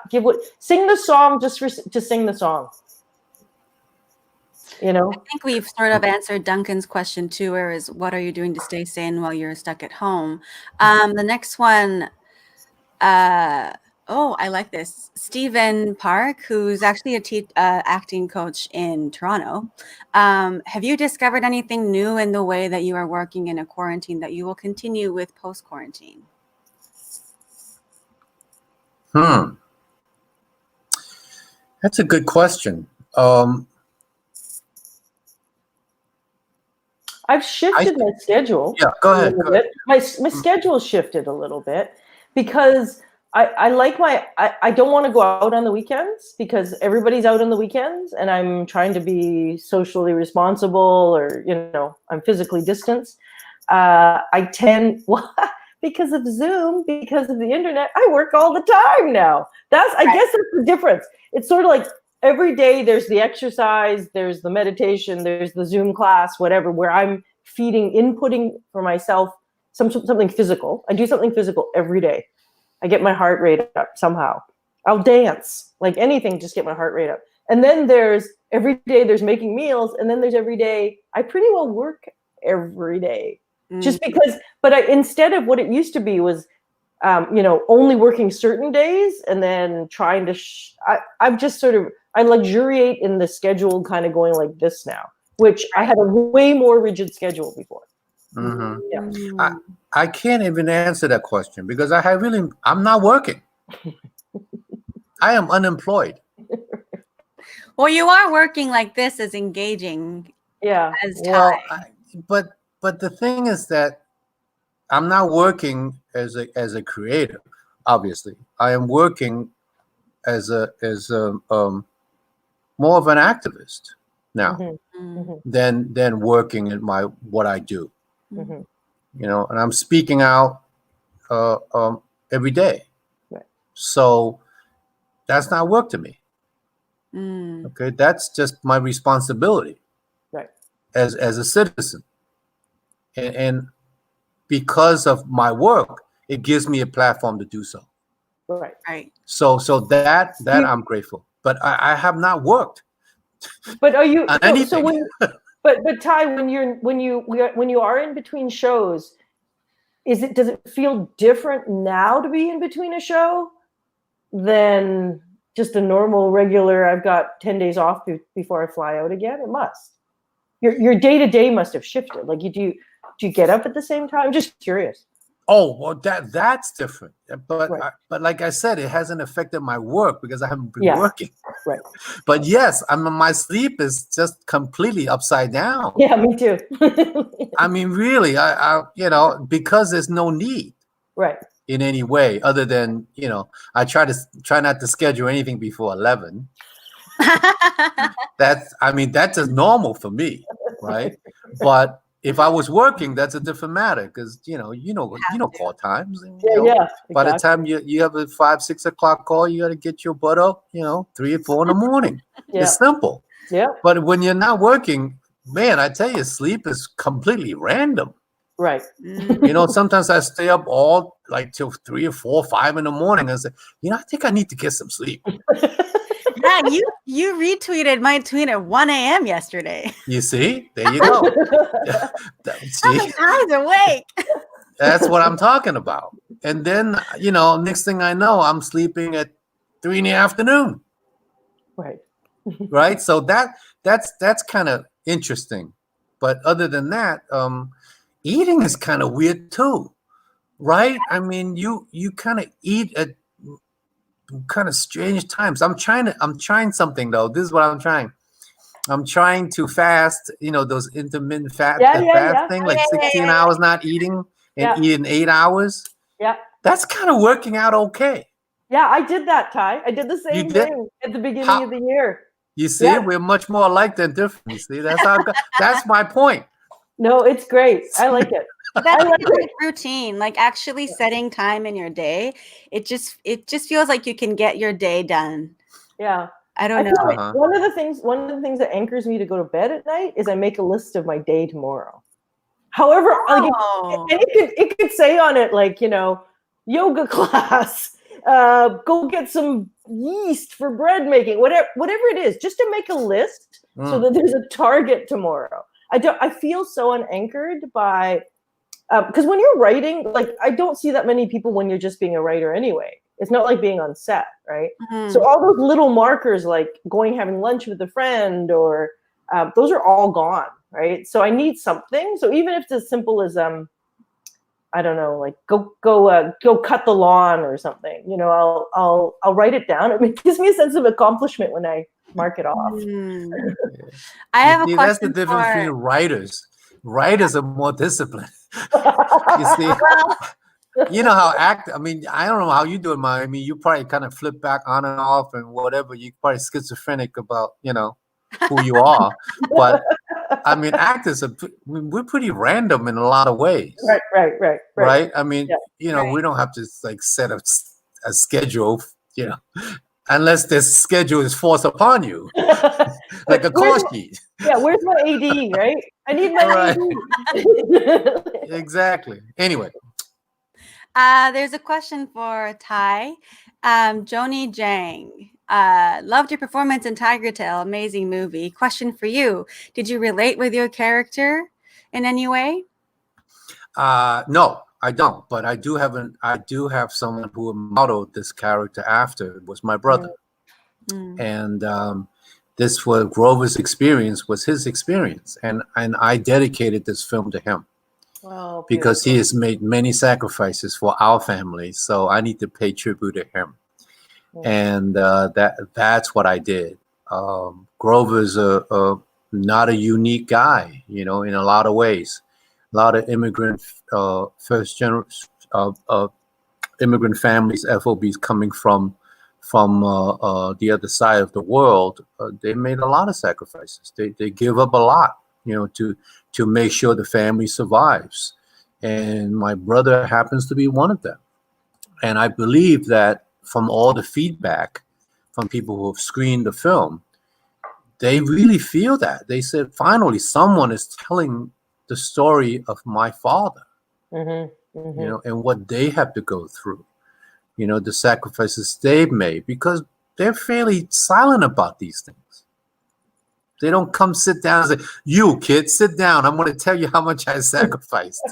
Sing the song just to sing the song. I think we've sort of answered Duncan's question too, whereas what are you doing to stay sane while you're stuck at home? The next one, I like this. Stephen Park, who's actually a acting coach in Toronto. Have you discovered anything new in the way that you are working in a quarantine that you will continue with post-quarantine? That's a good question. I've shifted my schedule. Yeah, go ahead. My schedule shifted a little bit because I don't want to go out on the weekends because everybody's out on the weekends and I'm trying to be socially responsible or, I'm physically distanced. I tend, because of Zoom, because of the internet, I work all the time now. I guess that's the difference. It's sort of like every day there's the exercise, there's the meditation, there's the Zoom class, whatever, where I'm inputting for myself something physical. I do something physical every day. I get my heart rate up somehow. I'll dance, like anything, just get my heart rate up. And then there's every day there's making meals. And then there's every day, I pretty well work every day. Just because, instead of what it used to be was, only working certain days and then trying to, I'm just I luxuriate in the schedule kind of going like this now, which I had a way more rigid schedule before. Yeah. I can't even answer that question because I'm not working. I am unemployed. Well, you are working like this as engaging. Yeah. As time. Well, but the thing is that I'm not working as a creator. Obviously, I am working as a more of an activist now than working in what I do. And I'm speaking out every day. Right. So that's not work to me. Mm. Okay, that's just my responsibility, right, as a citizen, and because of my work, it gives me a platform to do so. Right. Right. So that I'm grateful, but I have not worked. But are you? So when, but Ty, when you are in between shows, does it feel different now to be in between a show than just a normal regular? I've got 10 days off before I fly out again. It must. Your day-to-day must have shifted. Like, do you get up at the same time? I'm just curious. Oh, well, that's different. But right. But like I said, it hasn't affected my work because I haven't been working. Right. But yes, my sleep is just completely upside down. Yeah, me too. I mean, really, I because there's no need. Right. In any way other than, I try not to schedule anything before 11. That's just normal for me, right? But if I was working, that's a different matter because call times. And, exactly. By the time you have a 5-6 o'clock call, you got to get your butt up, 3 or 4 in the morning. Yeah. It's simple. Yeah. But when you're not working, man, I tell you, sleep is completely random. Right. Sometimes I stay up all till 3 or 4 or 5 in the morning and say, I think I need to get some sleep. Yeah, you retweeted my tweet at 1 a.m. yesterday. You see? There you go. See? I was awake. That's what I'm talking about. And then, next thing I know, I'm sleeping at 3 in the afternoon. Right. Right? So that's kind of interesting. But other than that, eating is kind of weird too. Right? I mean, you kind of eat kind of strange times. I'm trying something though. This is what I'm trying. I'm trying to fast, those intermittent fasting, like 16 hours not eating and eating 8 hours. Yeah. That's kind of working out okay. Yeah, I did that, Ty. I did the same thing at the beginning of the year. You see, we're much more alike than different. You see, that's my point. No, it's great. I like it. That's a great routine. Like actually setting time in your day. It just feels like you can get your day done. Yeah. I don't know. Like one of the things that anchors me to go to bed at night is I make a list of my day tomorrow. However, it could say on it like, yoga class, go get some yeast for bread making, whatever it is, just to make a list so that there's a target tomorrow. I feel so unanchored by, because when you're writing, like I don't see that many people when you're just being a writer anyway. It's not like being on set, right? Mm-hmm. So all those little markers, like having lunch with a friend, or those are all gone, right? So I need something. So even if it's as simple as I don't know, like go cut the lawn or something, I'll write it down. It gives me a sense of accomplishment when I mark it off. I have a question. That's the difference between writers. Writers are more disciplined. You see. You know how I don't know how you do it, Mayumi. You probably kind of flip back on and off and whatever. You're probably schizophrenic about, who you are. But actors we're pretty random in a lot of ways. Right. We don't have to like set a schedule, unless this schedule is forced upon you, like a call sheet. Yeah, where's my AD? Right. I need my AD. Exactly. Anyway. There's a question for Ty. Joni Jang. Loved your performance in Tiger Tail. Amazing movie. Question for you. Did you relate with your character in any way? No, I don't. But I do have someone who modeled this character after. It was my brother. And this was Grover's experience, was his experience. And I dedicated this film to him. Wow, because he has made many sacrifices for our family, so I need to pay tribute to him, and that's what I did. Grover's not a unique guy, in a lot of ways. A lot of immigrant immigrant families, FOBs coming from the other side of the world. They made a lot of sacrifices. They give up a lot, to make sure the family survives. And my brother happens to be one of them. And I believe that from all the feedback from people who have screened the film, they really feel that. They said, finally, someone is telling the story of my father, and what they have to go through, the sacrifices they've made, because they're fairly silent about these things. They don't come sit down and say, "You kid, sit down. I'm going to tell you how much I sacrificed."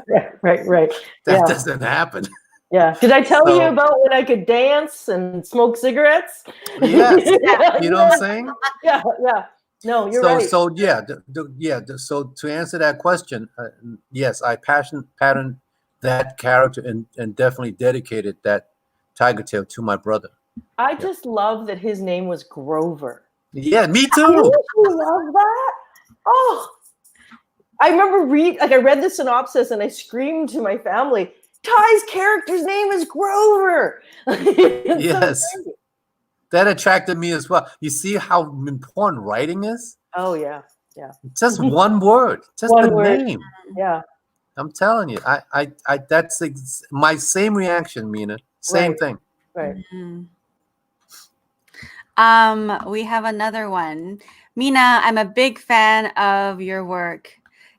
Right. That doesn't happen. Yeah. Did I tell you about when I could dance and smoke cigarettes? Yes. You know what I'm saying? Yeah. No, you're right. So So to answer that question, yes, I patterned that character and definitely dedicated that Tiger Tail to my brother. I just love that his name was Grover. Yeah, me too. Don't you love that? Oh, I remember I read the synopsis and I screamed to my family, Ty's character's name is Grover. Yes. So that attracted me as well. You see how important writing is? Oh, yeah. Just one word, just the name. Yeah. I'm telling you, I that's my same reaction, Mina. Same thing. Right. Mm-hmm. We have another one. Mina, I'm a big fan of your work.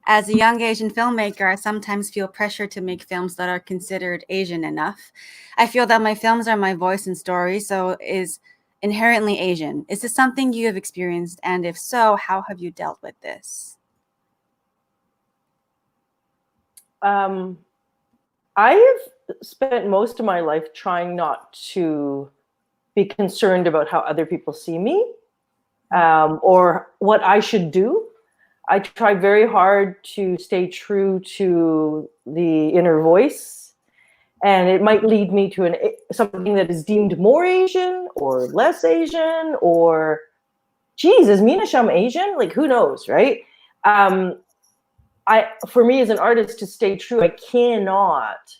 As a young Asian filmmaker, I sometimes feel pressure to make films that are considered Asian enough. I feel that my films are my voice and story, so is inherently Asian. Is this something you have experienced? And if so, how have you dealt with this? I have spent most of my life trying not to be concerned about how other people see me, or what I should do. I try very hard to stay true to the inner voice And it might lead me to something that is deemed more Asian or less Asian, or, geez, is Mina Shum Asian? Like, who knows, right? For me as an artist to stay true, I cannot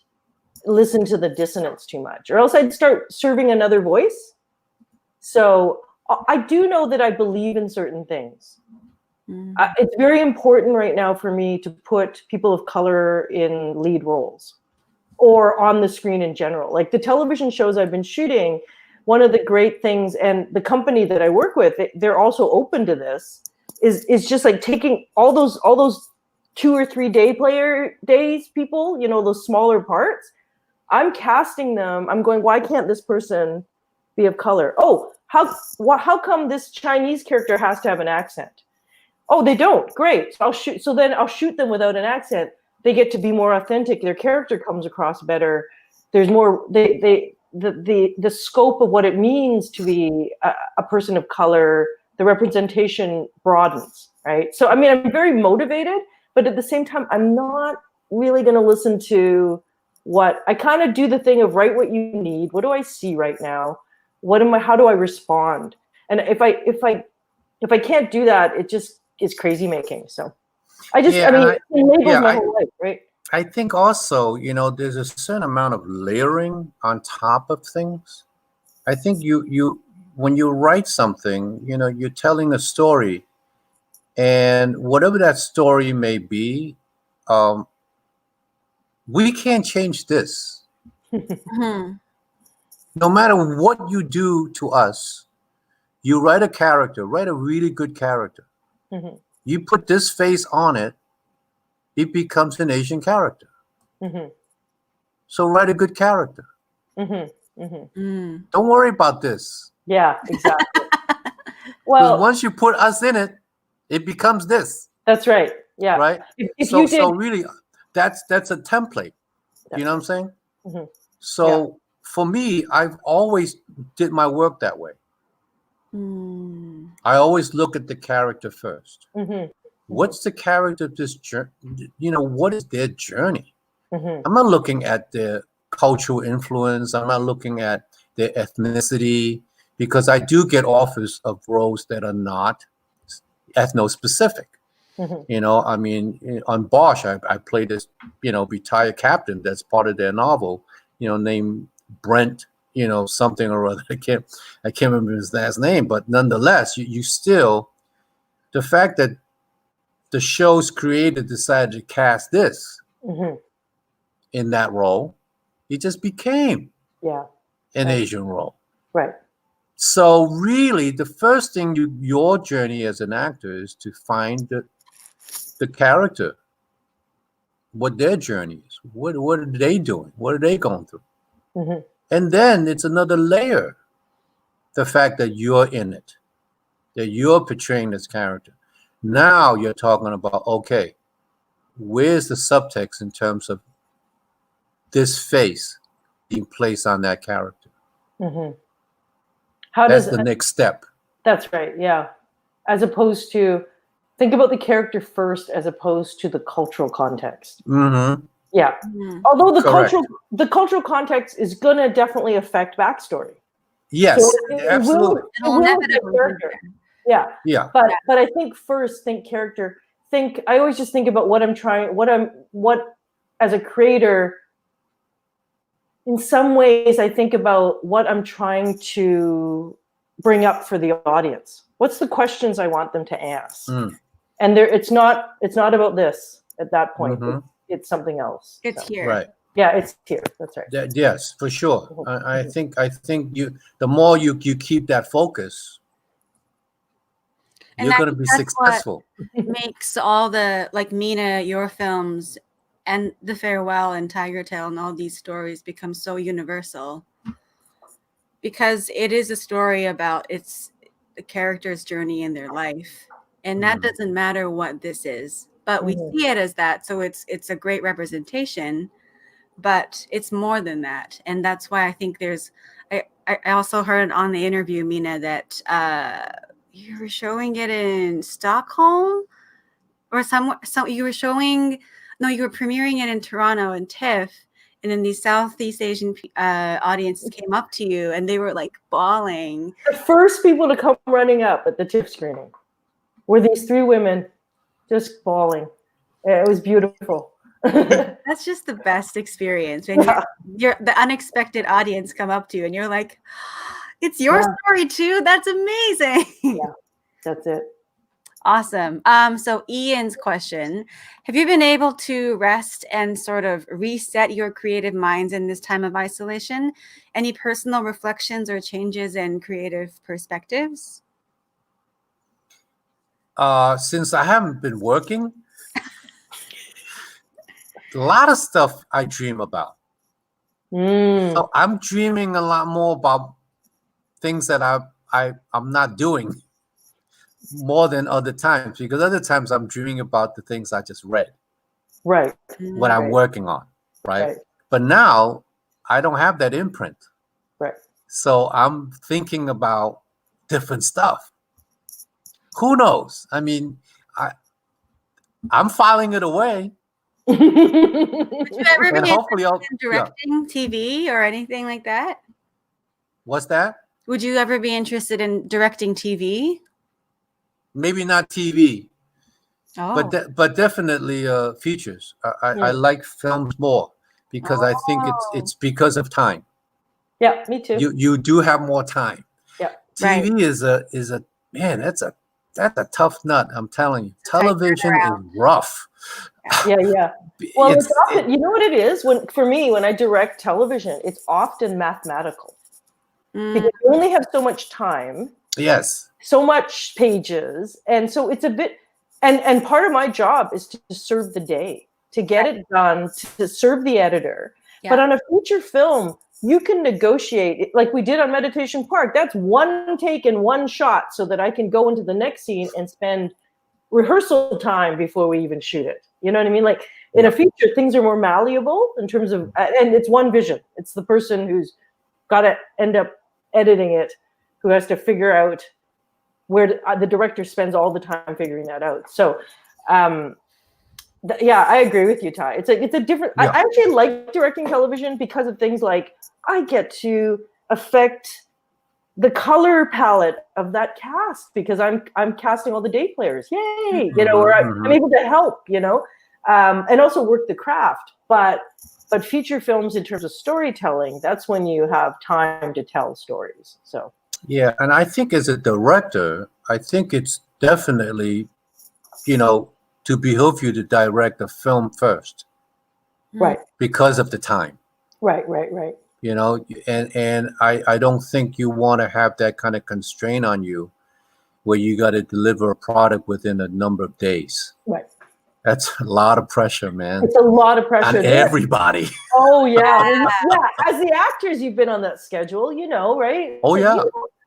listen to the dissonance too much, or else I'd start serving another voice. So I do know that I believe in certain things. It's very important right now for me to put people of color in lead roles or on the screen in general. Like the television shows I've been shooting, one of the great things, and the company that I work with, they're also open to this, is just like taking all those 2 or 3 days people, you know, those smaller parts. I'm casting them. I'm going, why can't this person be of color? Oh, how come this Chinese character has to have an accent? Oh, they don't. Great. So then I'll shoot them without an accent. They get to be more authentic. Their character comes across better. There's more. The scope of what it means to be a person of color, the representation broadens, right? So I mean, I'm very motivated, but at the same time, I'm not really going to listen to what I kind of do. The thing of write what you need. What do I see right now? How do I respond? And if I can't do that, it just is crazy making. So I just, I mean, it labels my whole life, right? I think also, you know, there's a certain amount of layering on top of things. I think when you write something, you know, you're telling a story, and whatever that story may be, we can't change this. No matter what you do to us, you write a character, write a really good character. You put this face on it, it becomes an Asian character. So write a good character. Don't worry about this. Yeah, exactly. Well, once you put us in it, it becomes this. That's right. Yeah. Right. So really, that's a template. You know what I'm saying? So for me, I've always did my work that way. I always look at the character first. What's the character of this journey? You know, what is their journey? I'm not looking at their cultural influence. I'm not looking at their ethnicity, because I do get offers of roles that are not ethno-specific. You know, I mean, on Bosch, I played this, you know, retired captain that's part of their novel, you know, named Brent, you know, something or other. I can't remember his last name, but nonetheless, you still, the fact that the show's creator decided to cast this in that role, it just became an Asian role. Right. So really, the first thing your journey as an actor is to find the character, what their journey is, what are they doing, what are they going through, and then it's another layer, the fact that you're in it, that you're portraying this character. Now you're talking about, okay, where's the subtext in terms of this face being placed on that character? That's the next step. That's right. Yeah. As opposed to think about the character first, as opposed to the cultural context. Yeah. Although the cultural context is going to definitely affect backstory. Yes, so absolutely. It will character. Yeah. But I think first, think character. I always just think about what as a creator, in some ways I think about what I'm trying to bring up for the audience. What's the questions I want them to ask? And it's not about this at that point. It's something else. It's here. Right. Yeah, it's here. That's right. Yes, for sure. I think the more you keep that focus, you're going to be successful. Makes all the, like Mina, your films, and The Farewell and Tiger Tail and all these stories become so universal, because it is a story about the character's journey in their life, and that doesn't matter what this is, but we see it as that. So it's a great representation, but it's more than that, and that's why I think I also heard on the interview, Mina, that you were showing it in Stockholm or somewhere. So you were premiering it in Toronto and TIFF, and then these Southeast Asian audiences came up to you and they were like bawling. The first people to come running up at the TIFF screening were these 3 women just bawling. It was beautiful. That's just the best experience when you're the unexpected audience come up to you and you're like, it's your story too. That's amazing. Yeah, that's it. Awesome. So Ian's question, have you been able to rest and sort of reset your creative minds in this time of isolation? Any personal reflections or changes in creative perspectives? Since I haven't been working, a lot of stuff I dream about. So I'm dreaming a lot more about things that I'm not doing more than other times, because other times I'm dreaming about the things I just read. Right. What I'm working on. Right. But now I don't have that imprint. Right. So I'm thinking about different stuff. Who knows? I mean, I'm filing it away. Would you ever be hopefully interested in directing TV or anything like that? What's that? Would you ever be interested in directing TV? Maybe not TV, but definitely features. I like films more because I think it's because of time. Yeah, me too. You do have more time. Yeah, TV is a man. That's a tough nut. I'm telling you, television is rough. Yeah. Well, it's often, you know what it is? For me, when I direct television, it's often mathematical. Because you only have so much time. Yes. So much pages. And so it's a bit, and part of my job is to serve the day, to get it done, to serve the editor. Yeah. But on a feature film, you can negotiate, like we did on Meditation Park. That's one take and one shot so that I can go into the next scene and spend rehearsal time before we even shoot it. You know what I mean? Like in a feature, things are more malleable in terms of, and it's one vision. It's the person who's got to end up editing it who has to figure out where the director spends all the time figuring that out. So, yeah, I agree with you, Ty. It's a different. Yeah. I actually like directing television because of things like I get to affect the color palette of that cast because I'm casting all the day players. Yay, you know, or I'm able to help, you know, and also work the craft. But feature films in terms of storytelling, that's when you have time to tell stories. So. Yeah, and I think as a director, I think it's definitely, you know, to behoove you to direct a film first. Right. Because of the time. Right. You know, and I don't think you want to have that kind of constraint on you where you got to deliver a product within a number of days. Right. That's a lot of pressure, man. It's a lot of pressure. On everybody. Oh, yeah. As the actors, you've been on that schedule, you know, right? Oh, yeah.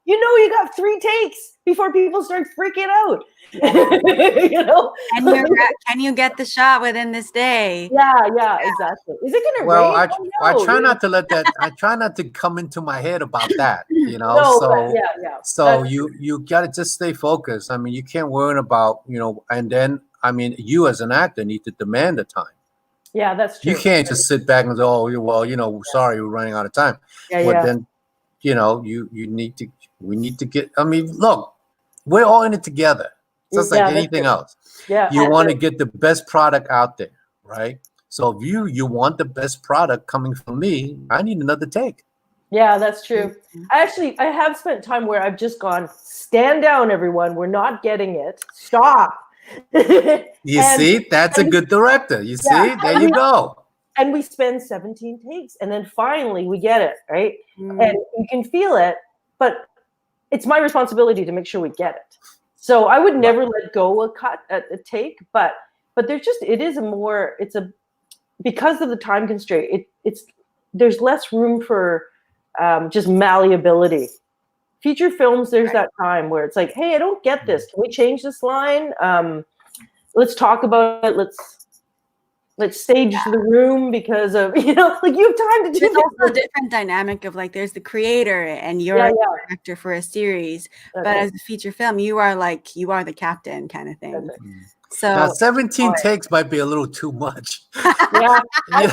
You know, you got 3 takes before people start freaking out. You know? Can you get the shot within this day? Yeah, exactly. Is it going to rain? I try not to let that, I try not to come into my head about that, you know? So you got to just stay focused. I mean, you can't worry about, you know, and then, I mean, you as an actor need to demand the time. Yeah, that's true. You can't just sit back and say, oh, well, you know, sorry, we're running out of time. But then, you know, we need to get, I mean, look, we're all in it together. Just like anything else. Yeah. You want to get the best product out there, right? So if you want the best product coming from me, I need another take. Yeah, that's true. I have spent time where I've just gone, stand down, everyone. We're not getting it. Stop. You see, that's a good director. You see, there you go. And we spend 17 takes, and then finally we get it, right? And you can feel it, but it's my responsibility to make sure we get it. So I would never let go a take, but there's just because of the time constraint, there's less room for just malleability. Feature films, there's that time where it's like, hey, I don't get this. Can we change this line? Let's talk about it. Let's stage the room because of, you know, like you have time to do There's also a different dynamic of like, there's the creator and you're a director for a series. But as a feature film, you are the captain kind of thing. So now 17 takes might be a little too much. Yeah, I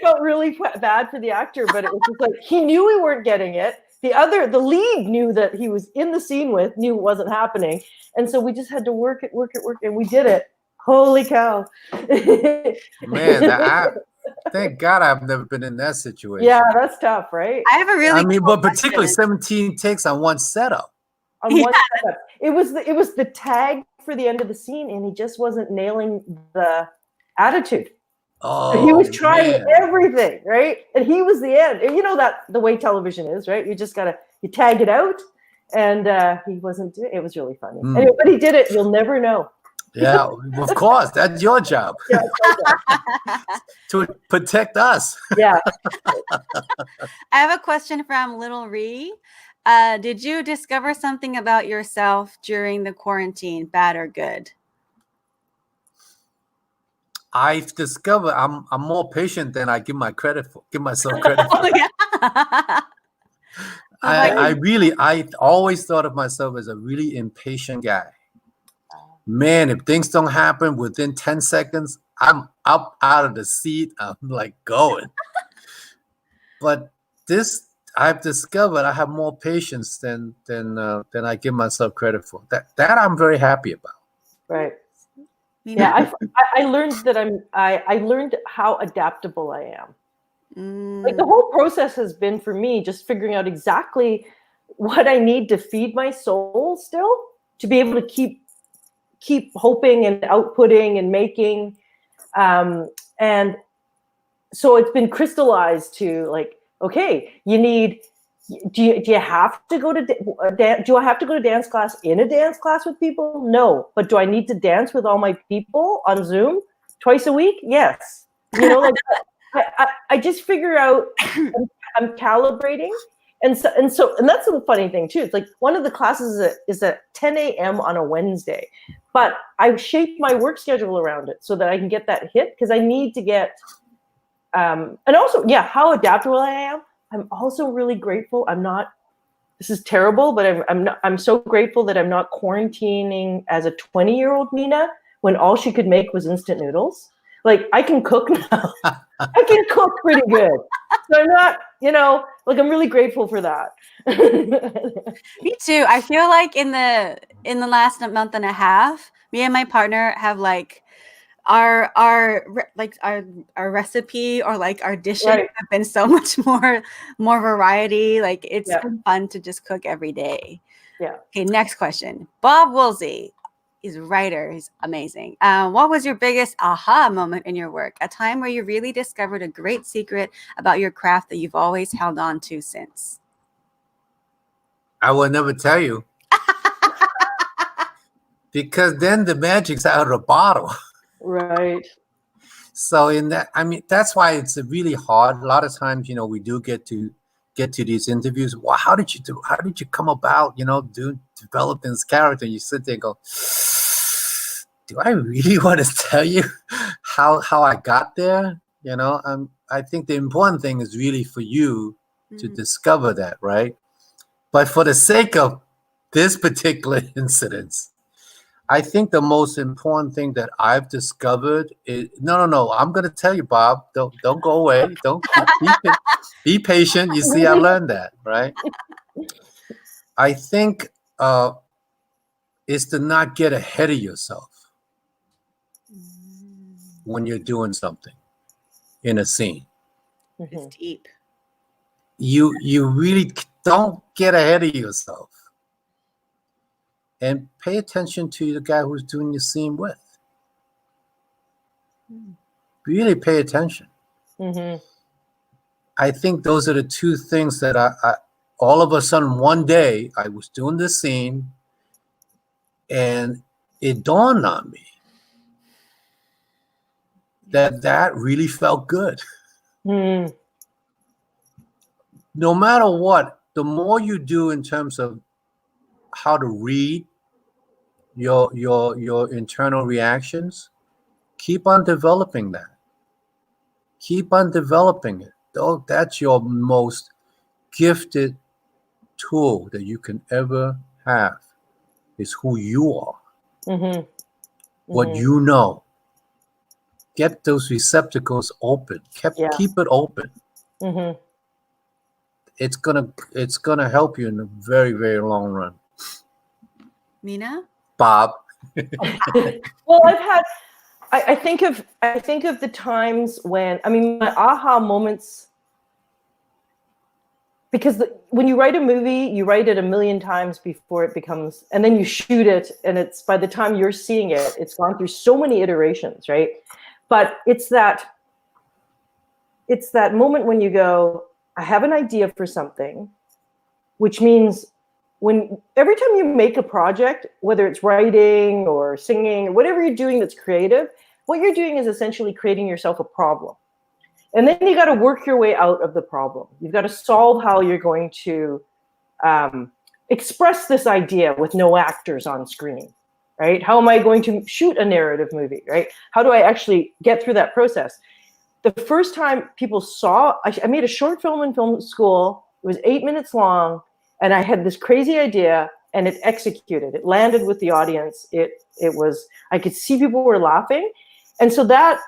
felt really bad for the actor, but it was just like he knew we weren't getting it. The lead knew that he was in the scene knew it wasn't happening, and so we just had to work it, and we did it. Holy cow! Man, thank God I've never been in that situation. Yeah, that's tough, right? I have a really. I mean, but particularly 17 takes on one setup. On one setup. It was the tag for the end of the scene, and he just wasn't nailing the attitude. Oh, so he was trying man. everything, right? And he was the end. And you know that the way television is, right? You just you tag it out, and he wasn't doing it. It was really funny. Anyway, but he did it. You'll never know. Yeah, of course. That's your job. Yeah, to protect us. Yeah. I have a question from Little Ree. Did you discover something about yourself during the quarantine, bad or good? I've discovered I'm more patient than I give myself credit for. Oh, yeah. I always thought of myself as a really impatient guy. Man, if things don't happen within 10 seconds, I'm up out of the seat. I'm like going. But I've discovered I have more patience than I give myself credit for. That I'm very happy about. Right. Yeah, I learned that I learned how adaptable I am. Like the whole process has been for me just figuring out exactly what I need to feed my soul still to be able to keep hoping and outputting and making, and so it's been crystallized to like, okay, do you have to go to do I have to go to dance class in a dance class with people? No. But do I need to dance with all my people on Zoom twice a week? Yes. You know, like I just figure out I'm calibrating. And that's the funny thing too. It's like one of the classes is at 10 a.m. on a Wednesday, but I shape my work schedule around it so that I can get that hit because I need to get, and also, yeah, how adaptable I am. I'm also really grateful. This is terrible, but I'm so grateful that I'm not quarantining as a 20-year-old Mina when all she could make was instant noodles. Like I can cook now. I can cook pretty good. So I'm not, like I'm really grateful for that. Me too. I feel like in the last month and a half, me and my partner have like our recipe or like our dishes have been so much more variety. Like it's been fun to just cook every day. Yeah. Okay, next question. Bob Woolsey. He's a writer. He's amazing. What was your biggest aha moment in your work? A time where you really discovered a great secret about your craft that you've always held on to since? I will never tell you. Because then the magic's out of the bottle. Right. So that's why it's really hard. A lot of times, we do get to these interviews. Well, how did you come about, develop this character? You sit there and go, do I really want to tell you how I got there? I think the important thing is really for you to discover that, right? But for the sake of this particular incident, I think the most important thing that I've discovered is no. I'm going to tell you, Bob. Don't go away. Don't be patient. You see, I learned that, right? I think is to not get ahead of yourself when you're doing something in a scene. It's deep. You really don't get ahead of yourself. And pay attention to the guy who's doing your scene with. Really pay attention. I think those are the two things that I all of a sudden one day I was doing this scene and it dawned on me that really felt good. No matter what, the more you do in terms of how to read your internal reactions, keep on developing that. Keep on developing it. That's your most gifted tool that you can ever have, is who you are. what you know. Get those receptacles open. Keep it open. It's gonna help you in the very, very long run. Mina? Bob. Well, I think of the times when, I mean, my aha moments, because when you write a movie, you write it a million times before it becomes, and then you shoot it, and it's, by the time you're seeing it, it's gone through so many iterations, right? But it's that moment when you go, I have an idea for something, which means every time you make a project, whether it's writing or singing or whatever you're doing that's creative, what you're doing is essentially creating yourself a problem. And then you got to work your way out of the problem. You've got to solve how you're going to express this idea with no actors on screen, right? How am I going to shoot a narrative movie, right? How do I actually get through that process? The first time people saw, I made a short film in film school. It was 8 minutes long, and I had this crazy idea, and it executed. It landed with the audience. It was, I could see people were laughing. And so that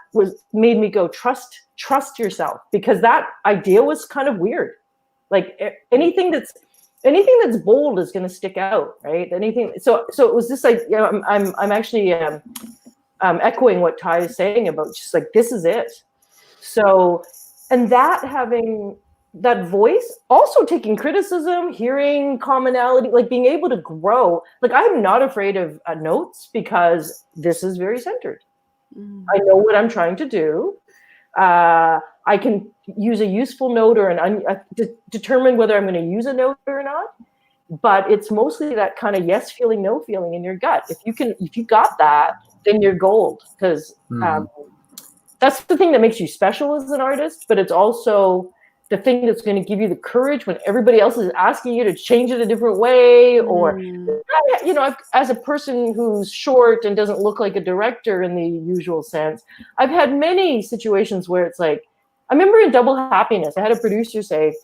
made me go, trust yourself, because that idea was kind of weird. Like anything that's bold is going to stick out, right? Anything. So it was this, like, you know, I'm actually echoing what Ty is saying about just like, this is it. So, and that having that voice, also taking criticism, hearing commonality, like being able to grow. Like, I'm not afraid of notes, because this is very centered. I know what I'm trying to do. I can use a useful note or determine whether I'm going to use a note or not. But it's mostly that kind of yes feeling, no feeling in your gut. If you got that, then you're gold, because that's the thing that makes you special as an artist. But it's also the thing that's going to give you the courage when everybody else is asking you to change it a different way. Or, you know, as a person who's short and doesn't look like a director in the usual sense, I've had many situations where it's like, I remember in Double Happiness, I had a producer say,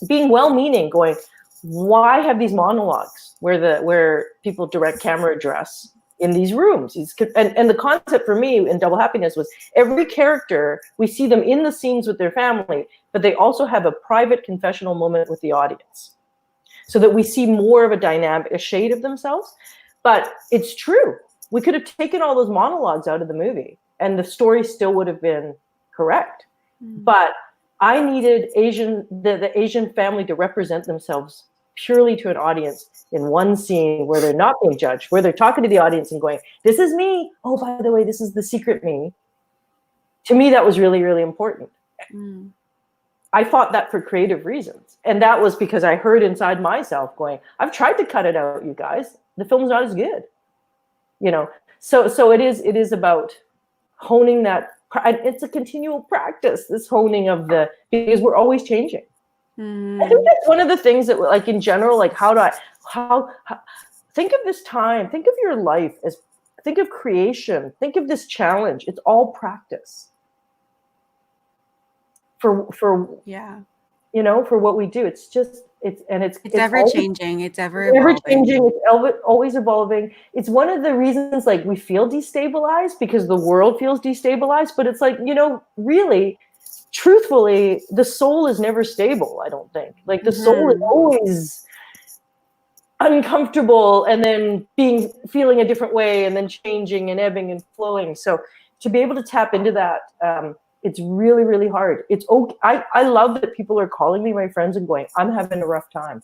being well-meaning, going, why have these monologues where people direct camera address in these rooms? And the concept for me in Double Happiness was, every character, we see them in the scenes with their family, but they also have a private confessional moment with the audience, so that we see more of a dynamic, a shade of themselves. But it's true. We could have taken all those monologues out of the movie, and the story still would have been correct. But I needed the Asian family to represent themselves purely to an audience in one scene where they're not being judged, where they're talking to the audience and going, this is me. Oh, by the way, this is the secret me. To me, that was really, really important. I fought that for creative reasons. And that was because I heard inside myself going, I've tried to cut it out, you guys. The film's not as good. You know, so it is about honing that. It's a continual practice, this honing of because we're always changing. I think that's one of the things that, like, in general, like, how think of this time, think of your life as, think of creation, think of this challenge. It's all practice for you know, for what we do. It's just, it's ever changing. It's ever changing. It's always evolving. It's one of the reasons, like, we feel destabilized, because the world feels destabilized. But it's like, you know, really, truthfully, the soul is never stable, I don't think. Like, the soul is always uncomfortable, and then feeling a different way, and then changing and ebbing and flowing. So to be able to tap into that, it's really, really hard. It's okay. I love that people are calling me, my friends, and going, I'm having a rough time.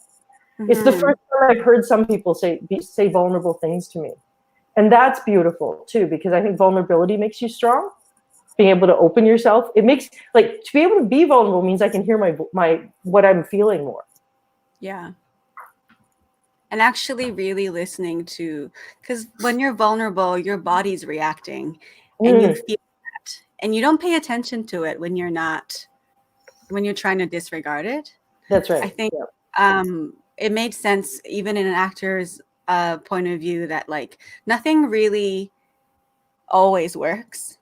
It's the first time I've heard some people say vulnerable things to me. And that's beautiful too, because I think vulnerability makes you strong. Being able to open yourself, it makes, like, to be able to be vulnerable means I can hear my what I'm feeling more. Yeah. And actually really listening to, because when you're vulnerable, your body's reacting, and you feel that, and you don't pay attention to it when you're trying to disregard it. That's right. I think it made sense, even in an actor's point of view, that, like, nothing really always works.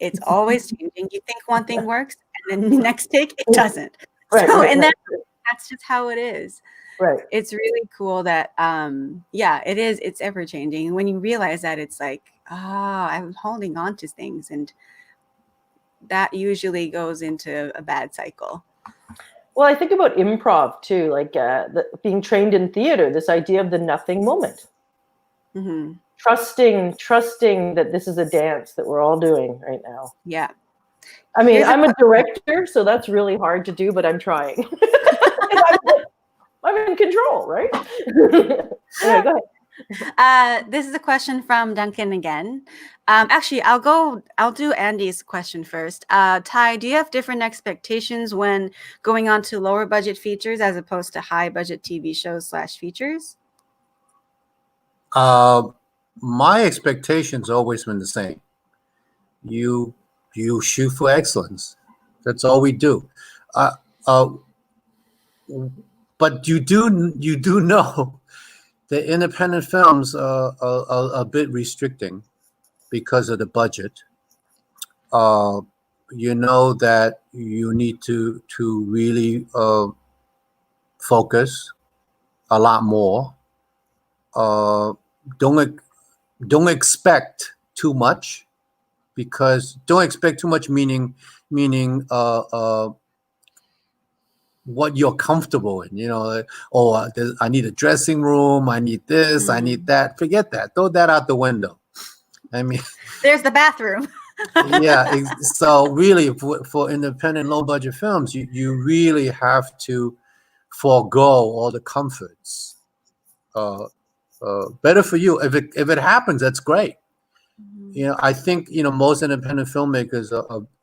It's always changing. You think one thing works, and then the next take it doesn't. That's just how it is. Right. It's really cool that it is. It's ever changing. And when you realize that, it's like, I'm holding on to things, and that usually goes into a bad cycle. Well, I think about improv too, like being trained in theater, this idea of the nothing moment. Mm-hmm. Trusting that this is a dance that we're all doing right now. Yeah. I mean, I'm a director, so that's really hard to do, but I'm trying. I'm in control, right? Anyway, go ahead. This is a question from Duncan again. Actually, I'll do Andy's question first. Ty, do you have different expectations when going on to lower budget features as opposed to high budget TV shows / features? My expectations always been the same. You shoot for excellence. That's all we do. But you do know that independent films are a bit restricting because of the budget. You know that you need to really focus a lot more. Don't expect too much, because don't expect too much meaning what you're comfortable in. You know, I need a dressing room, I need this, I need that. Forget that. Throw that out the window. I mean, there's the bathroom. Yeah. So really, for independent, low budget films, you really have to forego all the comforts. Better for you. If it happens, that's great. You know, I think, you know, most independent filmmakers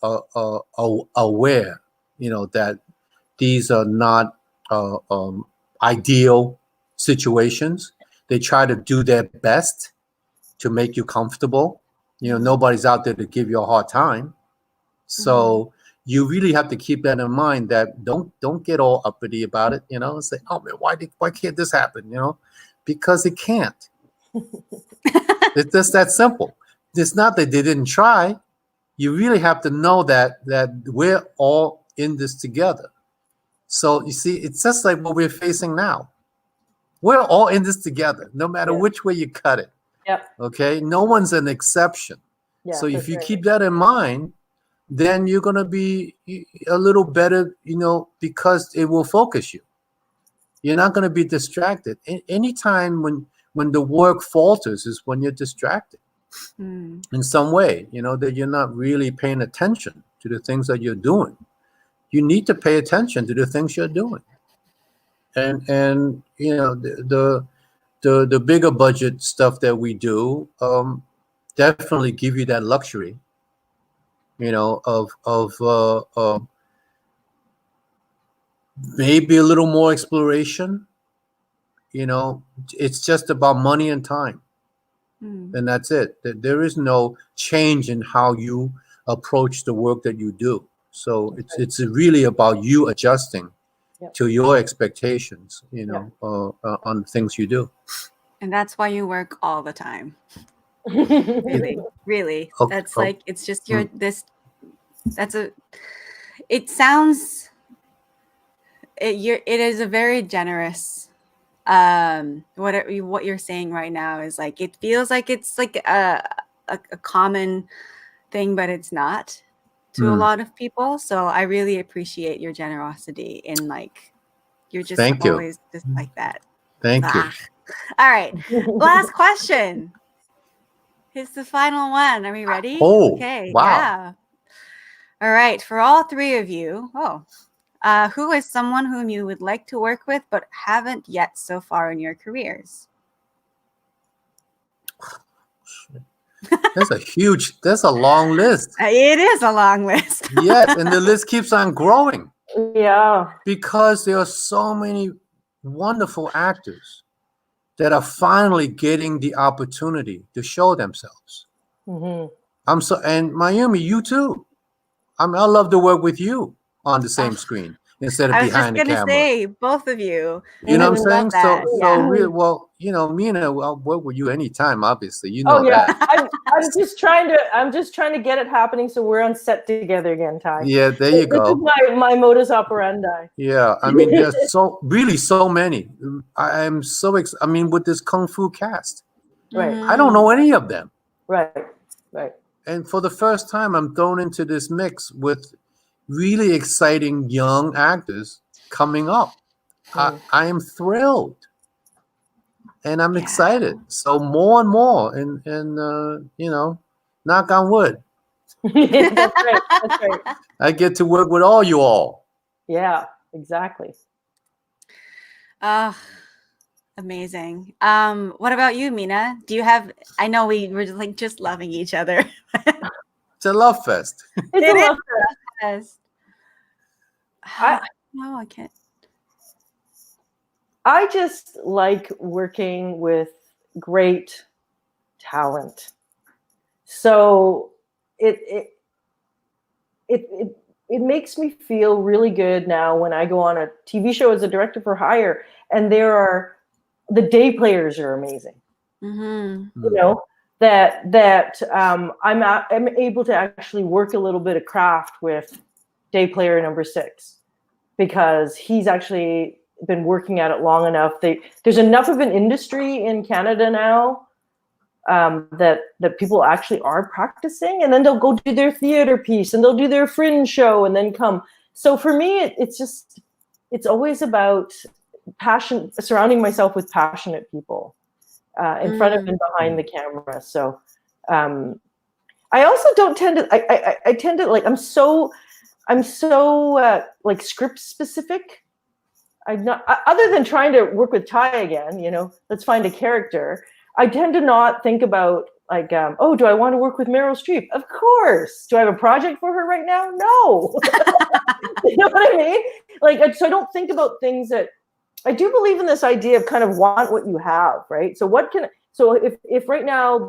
are aware, you know, that these are not ideal situations. They try to do their best to make you comfortable. You know, nobody's out there to give you a hard time. So you really have to keep that in mind, that don't get all uppity about it, you know, and say, oh man, why can't this happen? You know, because it can't. It's just that simple. It's not that they didn't try. You really have to know that we're all in this together. So you see, it's just like what we're facing now. We're all in this together, no matter which way you cut it. Yep. Okay. No one's an exception. Yeah, so if you keep that in mind, then you're going to be a little better, you know, because it will focus you. You're not going to be distracted. Anytime when the work falters is when you're distracted in some way, you know, that you're not really paying attention to the things that you're doing. You need to pay attention to the things you're doing. And you know, the bigger budget stuff that we do definitely give you that luxury, you know, of maybe a little more exploration. You know, it's just about money and time. And that's it. There is no change in how you approach the work that you do. So it's really about you adjusting to your expectations, you know, on things you do. And that's why you work all the time. Really. That's like, it's just it sounds, it is a very generous, what you're saying right now is like, it feels like it's like a common thing, but it's not to a lot of people. So I really appreciate your generosity in like, you're just always just like that. Thank you. All right. Last question. It's the final one. Are we ready? Oh, okay. Wow. Yeah. All right. For all three of you. Who is someone whom you would like to work with but haven't yet so far in your careers? That's a long list. It is a long list. Yes, and the list keeps on growing. Yeah. Because there are so many wonderful actors that are finally getting the opportunity to show themselves. And Mayumi, you too. I love to work with you on the same screen instead of behind the camera. I was just going to say, both of you. You know what I'm saying? Well, you know, Mina, I'll work with you anytime, obviously. You know that. I'm just trying to get it happening so we're on set together again, Ty. Yeah, there you go. This is my modus operandi. Yeah, I mean, there's so many. I am so with this Kung Fu cast. Right. I don't know any of them. Right. Right. And for the first time, I'm thrown into this mix with really exciting young actors coming up. I am thrilled, and I'm excited. So more and more, and you know, knock on wood. That's right. That's right. I get to work with all you all. Yeah, exactly. Amazing. What about you, Mina? Do you have? I know we were like just loving each other. It's a love fest. It's a love fest. No, I can't. I just like working with great talent. So it makes me feel really good now when I go on a TV show as a director for hire, and the day players are amazing. Mm-hmm. You know, that I'm able to actually work a little bit of craft with day player number 6, because he's actually been working at it long enough. There's enough of an industry in Canada now that people actually are practicing, and then they'll go do their theater piece, and they'll do their fringe show, and then come. So for me, it's always about passion, surrounding myself with passionate people in front of and behind the camera. So I also don't tend to. I tend to like. I'm so like script specific. I'm not, other than trying to work with Ty again, you know, let's find a character. I tend to not think about like, oh, do I want to work with Meryl Streep? Of course. Do I have a project for her right now? No. You know what I mean? Like, so I don't think about things that, I do believe in this idea of kind of want what you have, right? So if right now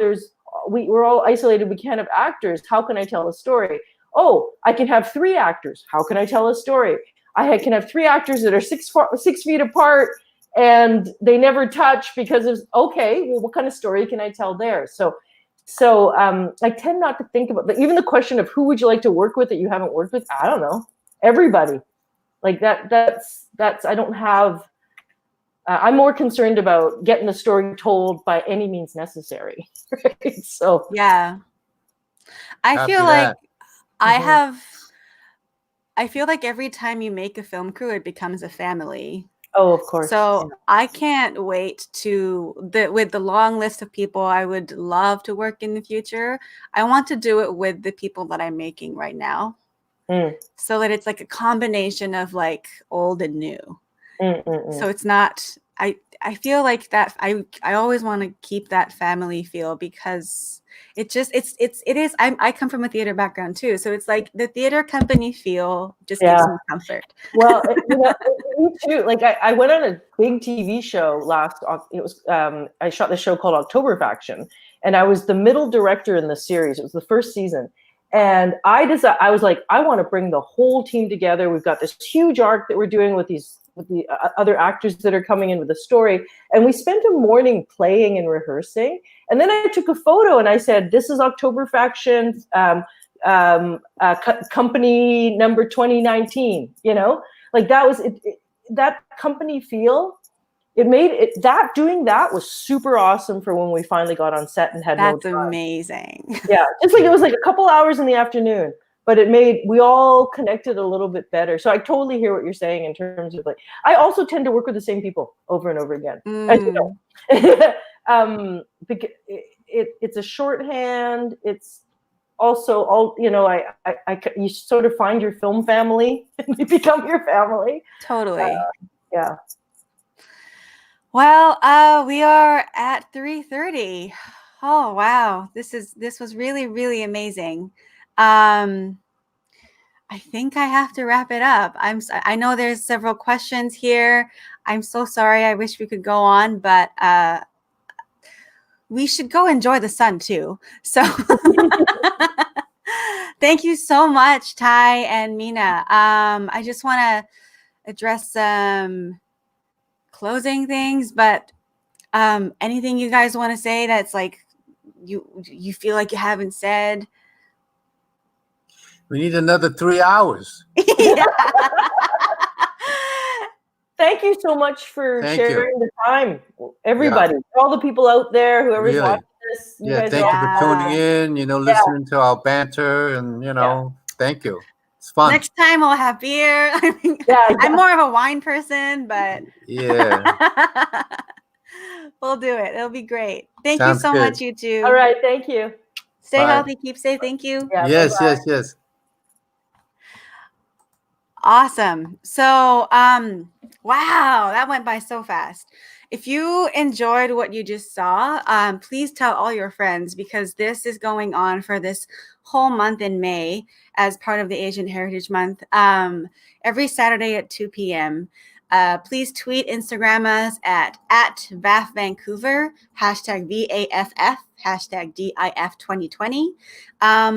we're all isolated, we can't have actors, how can I tell a story? Oh, I can have 3 actors. How can I tell a story? I can have 3 actors that are 6 feet apart and they never touch because of, okay, well, what kind of story can I tell there? So I tend not to think about, even the question of who would you like to work with that you haven't worked with? I don't know. Everybody. Like that's I don't have, I'm more concerned about getting the story told by any means necessary. Right? So yeah, I feel like I feel like every time you make a film crew, it becomes a family. Oh, of course. So I can't wait with the long list of people I would love to work in the future. I want to do it with the people that I'm making right now. So that it's like a combination of like old and new. So it's not, I feel like that I always want to keep that family feel, because it is, I come from a theater background too. So it's like the theater company feel just gives me comfort. Well, you know, me too. Like I went on a big TV show I shot this show called October Faction, and I was the middle director in the series. It was the first season. And I was like, I want to bring the whole team together. We've got this huge arc that we're doing with the other actors that are coming in with the story. And we spent a morning playing and rehearsing. And then I took a photo and I said, this is October Faction, company number 2019, you know, like that was that company feel. It made it doing that was super awesome for when we finally got on set and had That's amazing. Yeah, it's like it was like a couple hours in the afternoon, but we all connected a little bit better. So I totally hear what you're saying in terms of like, I also tend to work with the same people over and over again. As you know. It's a shorthand. It's also all, you know, you sort of find your film family and you become your family. Totally. Yeah. Well, we are at 3:30. Oh, wow. This was really, really amazing. I think I have to wrap it up. I know there's several questions here. I'm so sorry. I wish we could go on, but we should go enjoy the sun too. So thank you so much, Ty and Mina. I just want to address some closing things, but anything you guys want to say that's like you feel like you haven't said? We need another 3 hours. Thank you so much for sharing the time, everybody, all the people out there, whoever's watching You guys thank are you for tuning in, listening to our banter, and, thank you. It's fun. Next time we'll have beer. I mean, I'm more of a wine person, but yeah. We'll do it. It'll be great. Thank Sounds you so good. much, you two. All right. Thank you. Stay Bye. healthy. Keep safe. Thank you. Yeah, Yes, bye-bye. yes. Awesome. So, wow, that went by so fast. If you enjoyed what you just saw, please tell all your friends, because this is going on for this whole month in May as part of the Asian Heritage Month, every Saturday at 2 p.m. Please tweet, Instagram us at VAF Vancouver, hashtag VAFF, hashtag DIF 2020.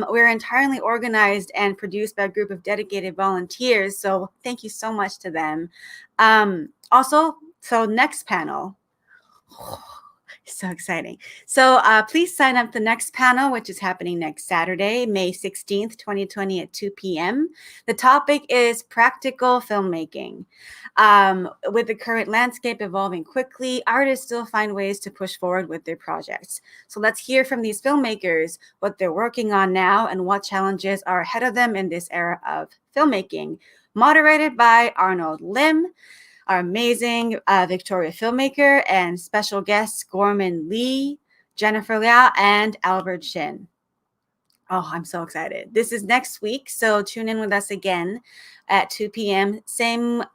We're entirely organized and produced by a group of dedicated volunteers. So thank you so much to them. Also, so next panel. So exciting. So please sign up the next panel, which is happening next Saturday, May 16th, 2020 at 2 p.m. The topic is practical filmmaking. With the current landscape evolving quickly, artists still find ways to push forward with their projects. So let's hear from these filmmakers, what they're working on now and what challenges are ahead of them in this era of filmmaking. Moderated by Arnold Lim, our amazing Victoria filmmaker, and special guests Gorman Lee, Jennifer Liao, and Albert Shin. Oh, I'm so excited. This is next week, so tune in with us again at 2 p.m.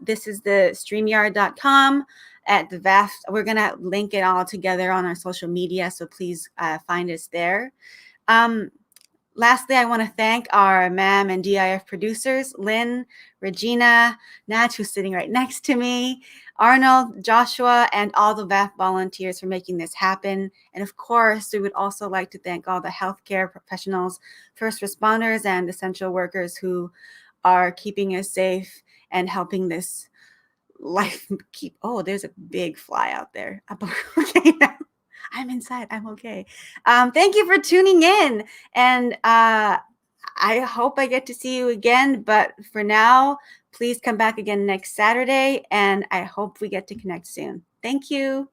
This is the StreamYard.com at the VAF. We're going to link it all together on our social media, so please find us there. Lastly, I want to thank our MAM and DIF producers, Lynn, Regina, Nat, who's sitting right next to me, Arnold, Joshua, and all the VAF volunteers for making this happen. And of course, we would also like to thank all the healthcare professionals, first responders, and essential workers who are keeping us safe and helping this life keep. Oh, there's a big fly out there. Okay, now I'm inside. I'm okay. Thank you for tuning in. And I hope I get to see you again. But for now, please come back again next Saturday. And I hope we get to connect soon. Thank you.